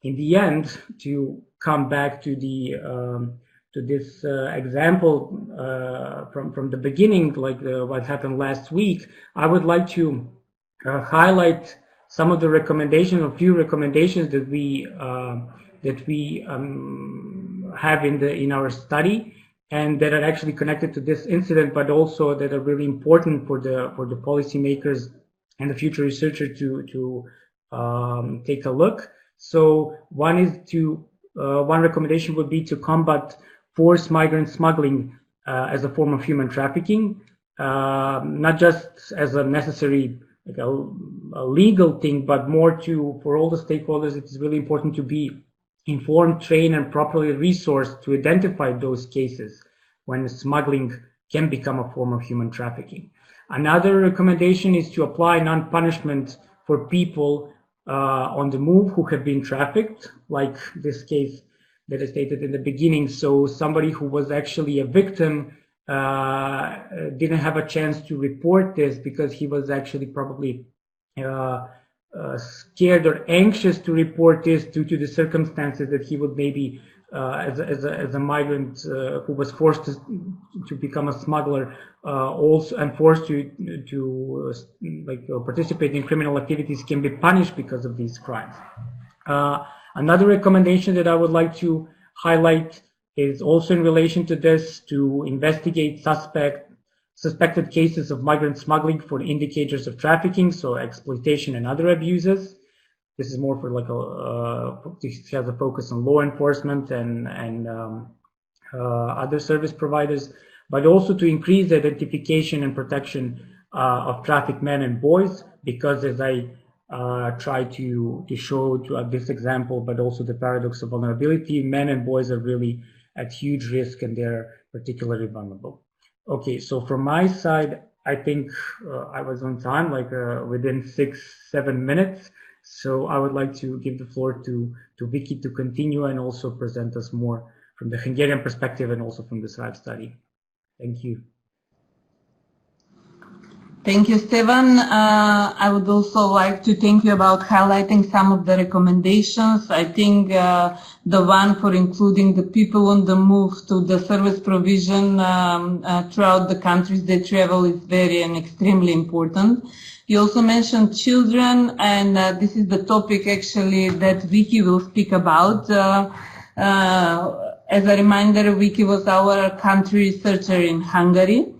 in the end, to come back to the to this example from the beginning, like what happened last week, I would like to highlight some of the recommendations, a few recommendations that we have in our study, and that are actually connected to this incident, but also that are really important for the policymakers and the future researcher to take a look. So one recommendation would be to combat forced migrant smuggling as a form of human trafficking, not just as a necessary, like a legal thing, but more for all the stakeholders. It is really important to be informed, trained, and properly resourced to identify those cases when smuggling can become a form of human trafficking. Another recommendation is to apply non-punishment for people on the move who have been trafficked, like this case that I stated in the beginning. So somebody who was actually a victim didn't have a chance to report this because he was actually probably scared or anxious to report this due to the circumstances that he would maybe, as a migrant who was forced to become a smuggler, also, and forced to participate in criminal activities, can be punished because of these crimes. Another recommendation that I would like to highlight is also in relation to this, to investigate suspected cases of migrant smuggling for indicators of trafficking, so exploitation and other abuses. This is more for like this has a focus on law enforcement and other service providers, but also to increase the identification and protection of trafficked men and boys, because as I try to show to this example, but also the paradox of vulnerability, men and boys are really at huge risk and they're particularly vulnerable. Okay, so from my side, I think I was on time, like within 6-7 minutes. So I would like to give the floor to Vicky to continue and also present us more from the Hungarian perspective and also from the SRIVE study. Thank you. Thank you, Stefan. I would also like to thank you about highlighting some of the recommendations. I think the one for including the people on the move to the service provision throughout the countries they travel is very and extremely important. You also mentioned children, and this is the topic actually that Vicky will speak about. As a reminder, Vicky was our country researcher in Hungary.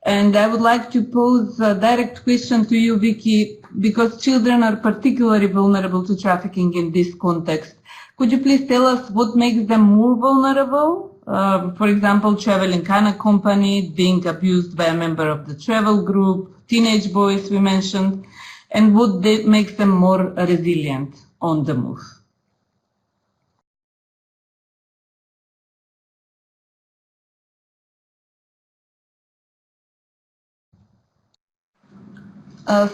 And I would like to pose a direct question to you, Vicky, because children are particularly vulnerable to trafficking in this context. Could you please tell us what makes them more vulnerable? For example, traveling unaccompanied, being abused by a member of the travel group, teenage boys we mentioned, and what makes them more resilient on the move?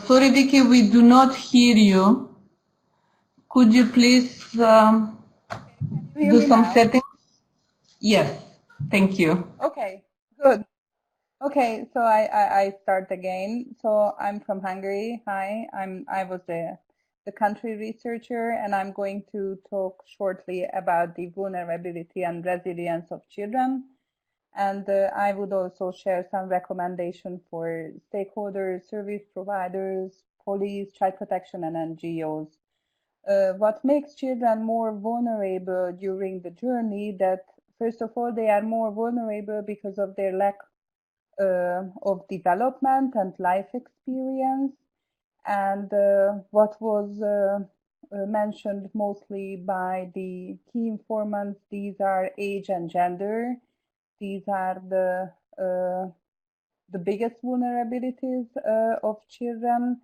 Sorry, Vicky, we do not hear you. Could you please do some settings? Yes, thank you. Okay, good. Okay, so I start again. So I'm from Hungary. Hi, I was the country researcher, and I'm going to talk shortly about the vulnerability and resilience of children. And I would also share some recommendations for stakeholders, service providers, police, child protection, and NGOs. What makes children more vulnerable during the journey, that first of all, they are more vulnerable because of their lack of development and life experience. And what was mentioned mostly by the key informants, these are age and gender. These are the biggest vulnerabilities of children,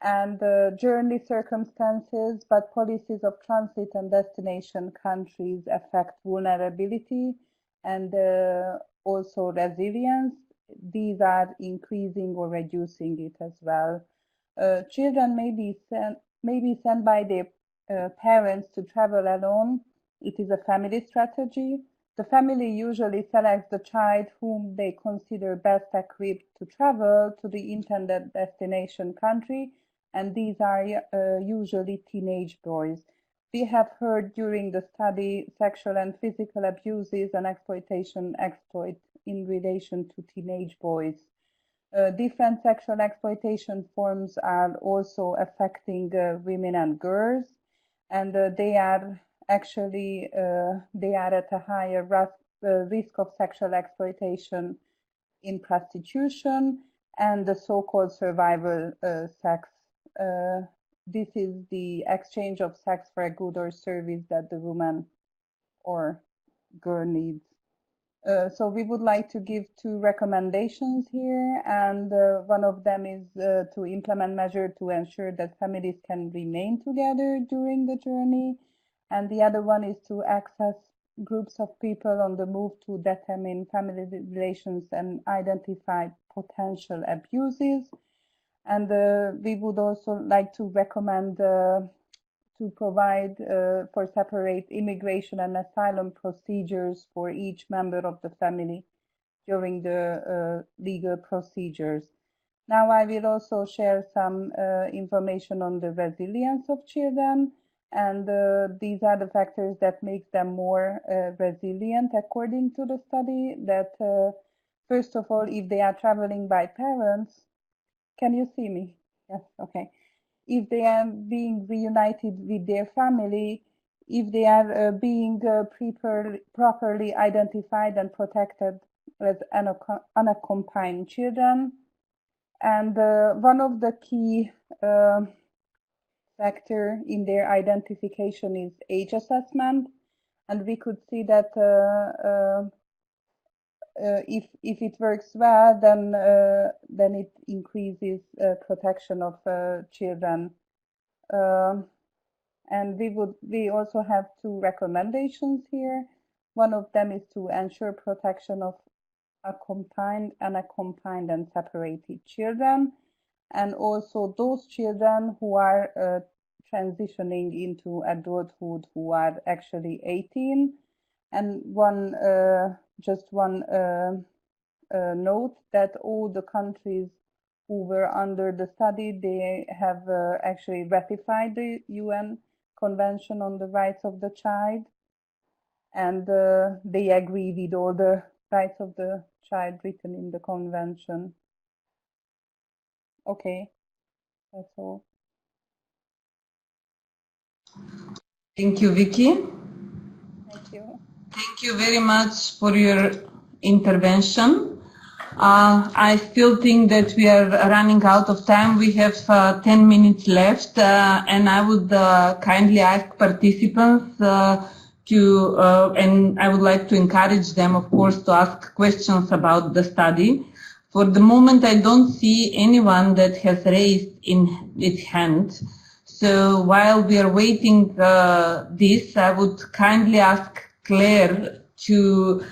and journey circumstances, but policies of transit and destination countries affect vulnerability and also resilience. These are increasing or reducing it as well. Children may be sent by their parents to travel alone. It is a family strategy. The family usually selects the child whom they consider best equipped to travel to the intended destination country, and these are usually teenage boys. We have heard during the study sexual and physical abuses and exploitation in relation to teenage boys. Different sexual exploitation forms are also affecting women and girls, and they are actually they are at a higher risk of sexual exploitation in prostitution and the so-called survival sex. This is the exchange of sex for a good or service that the woman or girl needs. So we would like to give 2 recommendations here, and one of them is to implement measures to ensure that families can remain together during the journey, and the other one is to access groups of people on the move to determine family relations and identify potential abuses. And we would also like to recommend to provide for separate immigration and asylum procedures for each member of the family during the legal procedures. Now I will also share some information on the resilience of children, and these are the factors that make them more resilient according to the study. That first of all, if they are traveling by parents, can you see me? Yes, okay. If they are being reunited with their family, if they are being properly identified and protected as unaccompanied children. And one of the key factor in their identification is age assessment. And we could see that if it works well, then it increases protection of children. And we also have two recommendations here. One of them is to ensure protection of accompanied, unaccompanied, and separated children, and also those children who are transitioning into adulthood who are actually 18. And just one note that all the countries who were under the study, they have actually ratified the UN Convention on the Rights of the Child, and they agree with all the rights of the child written in the convention. Okay, that's all. Thank you, Vicky. Thank you. Thank you very much for your intervention. I still think that we are running out of time. We have 10 minutes left, and I would kindly ask participants and I would like to encourage them, of course, to ask questions about the study. For the moment, I don't see anyone that has raised its hand. So while we are waiting this, I would kindly ask Claire to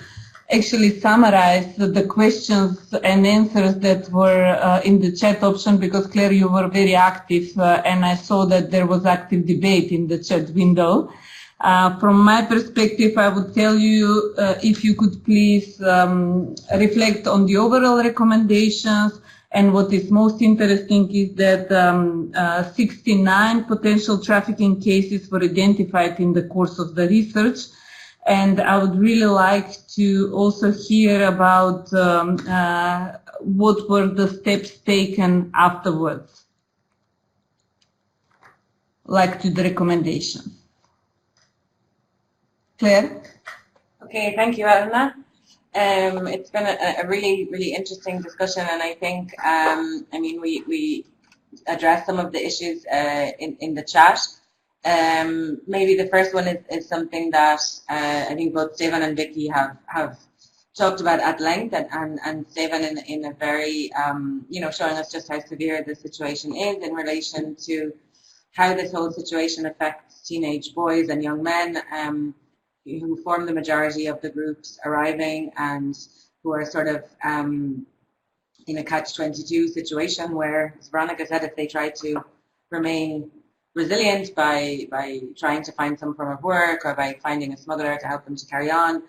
actually summarize the questions and answers that were in the chat option, because Claire, you were very active and I saw that there was active debate in the chat window. From my perspective, I would tell you if you could please reflect on the overall recommendations, and what is most interesting is that 69 potential trafficking cases were identified in the course of the research. And I would really like to also hear about what were the steps taken afterwards, like to the recommendations. Claire? Okay, thank you, Elena. It's been a really, really interesting discussion, and I think, I mean, we addressed some of the issues in the chat. Maybe the first one is something that I think both Stephen and Vicky have talked about at length, and Stephen in a very, showing us just how severe the situation is in relation to how this whole situation affects teenage boys and young men who form the majority of the groups arriving, and who are sort of in a catch-22 situation where, as Veronica said, if they try to remain resilient by trying to find some form of work or by finding a smuggler to help them to carry on,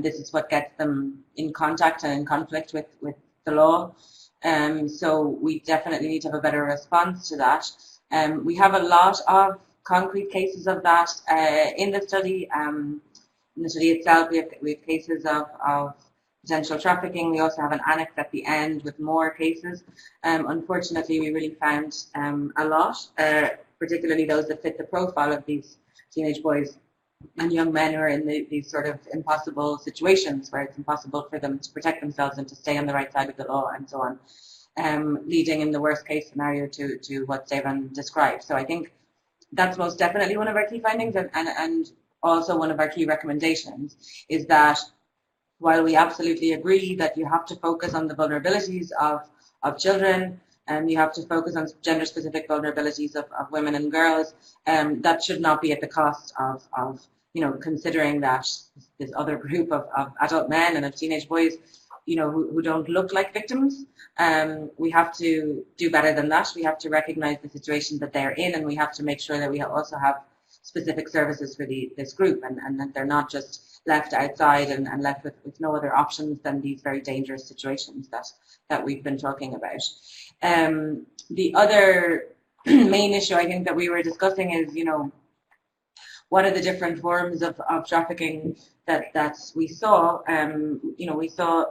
this is what gets them in contact and in conflict with the law. So we definitely need to have a better response to that. We have a lot of concrete cases of that in the study. In the study itself, we have cases of potential trafficking. We also have an annex at the end with more cases. Unfortunately, we really found a lot, particularly those that fit the profile of these teenage boys and young men who are in these sort of impossible situations where it's impossible for them to protect themselves and to stay on the right side of the law and so on, leading in the worst case scenario to what Stephen described. So I think that's most definitely one of our key findings, and also one of our key recommendations is that while we absolutely agree that you have to focus on the vulnerabilities of children, and you have to focus on gender-specific vulnerabilities of women and girls, that should not be at the cost of considering that this other group of adult men and of teenage boys, who don't look like victims. We have to do better than that. We have to recognize the situation that they're in, and we have to make sure that we also have specific services for this group, and that they're not just left outside and left with no other options than these very dangerous situations that we've been talking about. The other main issue I think that we were discussing is, what are the different forms of trafficking that we saw? We saw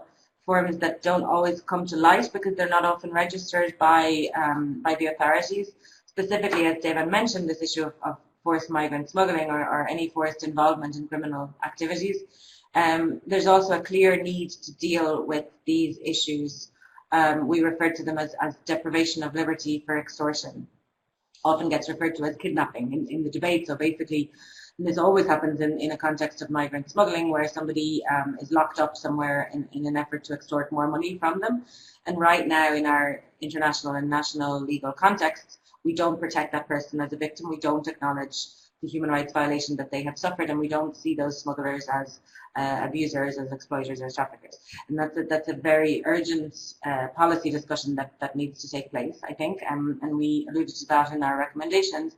forms that don't always come to light because they're not often registered by the authorities. Specifically, as David mentioned, this issue of forced migrant smuggling or any forced involvement in criminal activities. There's also a clear need to deal with these issues. We refer to them as deprivation of liberty for extortion. Often gets referred to as kidnapping in the debate. So basically, and this always happens in a context of migrant smuggling, where somebody is locked up somewhere in an effort to extort more money from them. And right now, in our international and national legal context, we don't protect that person as a victim. We don't acknowledge the human rights violation that they have suffered, and we don't see those smugglers as abusers, as exploiters, as traffickers. And that's a very urgent policy discussion that needs to take place, I think, and we alluded to that in our recommendations.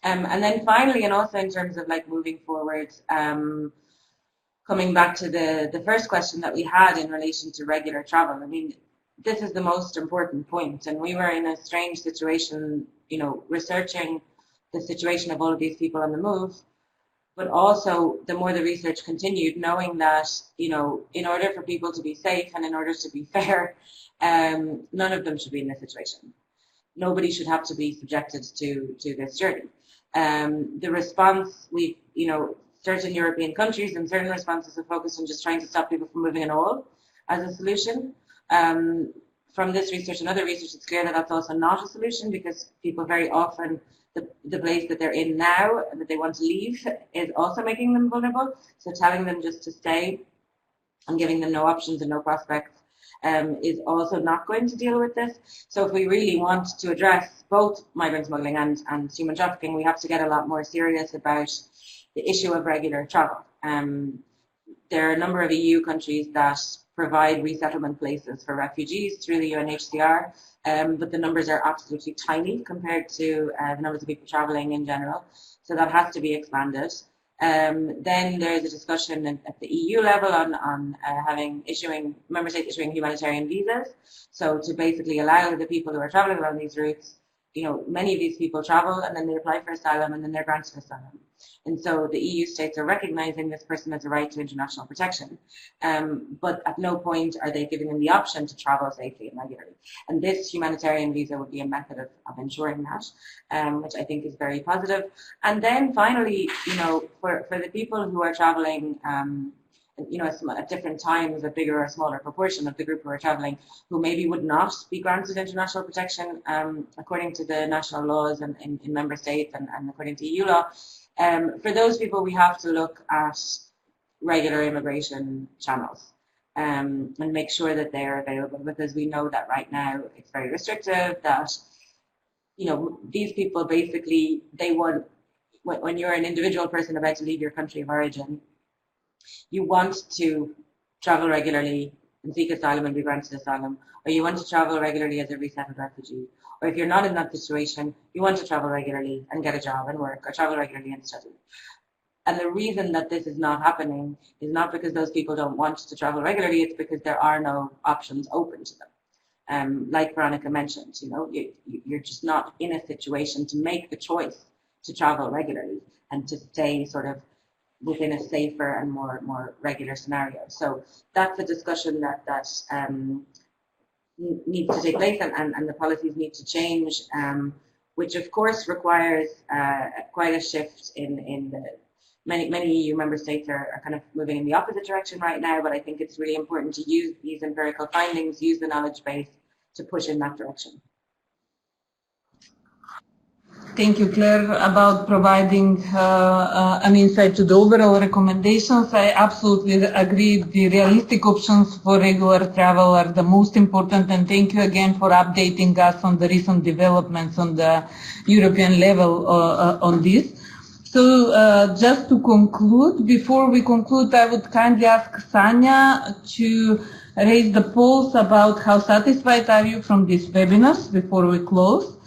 And then finally, and also in terms of like moving forward, coming back to the first question that we had in relation to regular travel, I mean, this is the most important point, and we were in a strange situation, you know, researching the situation of all of these people on the move, but also the more the research continued, knowing that, you know, in order for people to be safe and in order to be fair, none of them should be in this situation. Nobody should have to be subjected to this journey. The response, you know, certain European countries and certain responses have focused on just trying to stop people from moving at all as a solution. From this research and other research, it's clear that that's also not a solution, because people very often, the place that they're in now and that they want to leave is also making them vulnerable. So telling them just to stay and giving them no options and no prospects is also not going to deal with this. So if we really want to address both migrant smuggling and human trafficking, we have to get a lot more serious about the issue of regular travel. There are a number of EU countries that provide resettlement places for refugees through the UNHCR, but the numbers are absolutely tiny compared to the numbers of people travelling in general. So that has to be expanded. Then there's a discussion at the EU level on member states issuing humanitarian visas. So to basically allow the people who are travelling along these routes, you know, many of these people travel and then they apply for asylum and then they're granted asylum. And so the EU states are recognizing this person as a right to international protection. But at no point are they giving them the option to travel safely and regularly. And this humanitarian visa would be a method of ensuring that, which I think is very positive. And then finally, you know, for the people who are traveling, you know, at different times, a bigger or smaller proportion of the group who are traveling, who maybe would not be granted international protection according to the national laws and in member states and according to EU law. For those people, we have to look at regular immigration channels and make sure that they are available, because we know that right now it's very restrictive, that, you know, these people basically, they want, when you're an individual person about to leave your country of origin, you want to travel regularly and seek asylum and be granted asylum, or you want to travel regularly as a resettled refugee. Or if you're not in that situation, you want to travel regularly and get a job and work, or travel regularly and study. And the reason that this is not happening is not because those people don't want to travel regularly, it's because there are no options open to them. Like Veronica mentioned, you know, you're just not in a situation to make the choice to travel regularly and to stay sort of within a safer and more regular scenario. So that's a discussion that needs to take place, and the policies need to change, which of course requires quite a shift in the many EU member states are kind of moving in the opposite direction right now, but I think it's really important to use these empirical findings, use the knowledge base to push in that direction. Thank you, Claire, about providing an insight to the overall recommendations. I absolutely agree. The realistic options for regular travel are the most important, and thank you again for updating us on the recent developments on the European level on this. So just to conclude, before we conclude, I would kindly ask Sanya to raise the polls about how satisfied are you from these webinars before we close.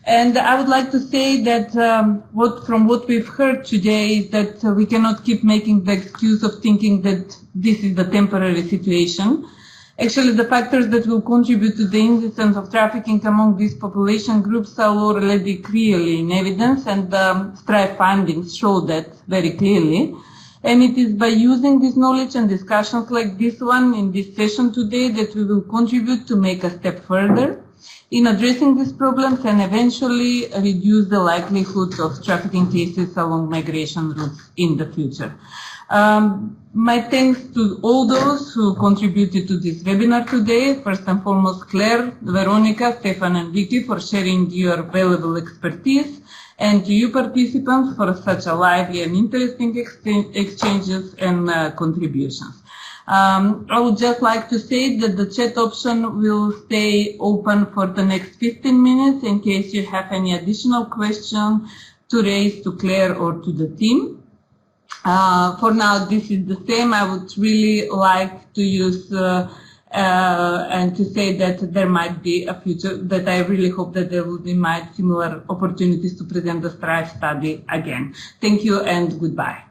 And I would like to say that from what we've heard today is that we cannot keep making the excuse of thinking that this is the temporary situation. Actually, the factors that will contribute to the incidence of trafficking among these population groups are already clearly in evidence, and STRIVE findings show that very clearly. And it is by using this knowledge and discussions like this one in this session today that we will contribute to make a step further. in addressing these problems and eventually reduce the likelihood of trafficking cases along migration routes in the future. My thanks to all those who contributed to this webinar today. First and foremost, Claire, Veronica, Stefan, and Vicky for sharing your valuable expertise, and to you participants for such a lively and interesting exchanges and contributions. I would just like to say that the chat option will stay open for the next 15 minutes in case you have any additional questions to raise to Claire or to the team. For now, this is the same. I would really like to use and to say that there might be a future, that I really hope that there will be similar opportunities to present the STRIVE study again. Thank you and goodbye.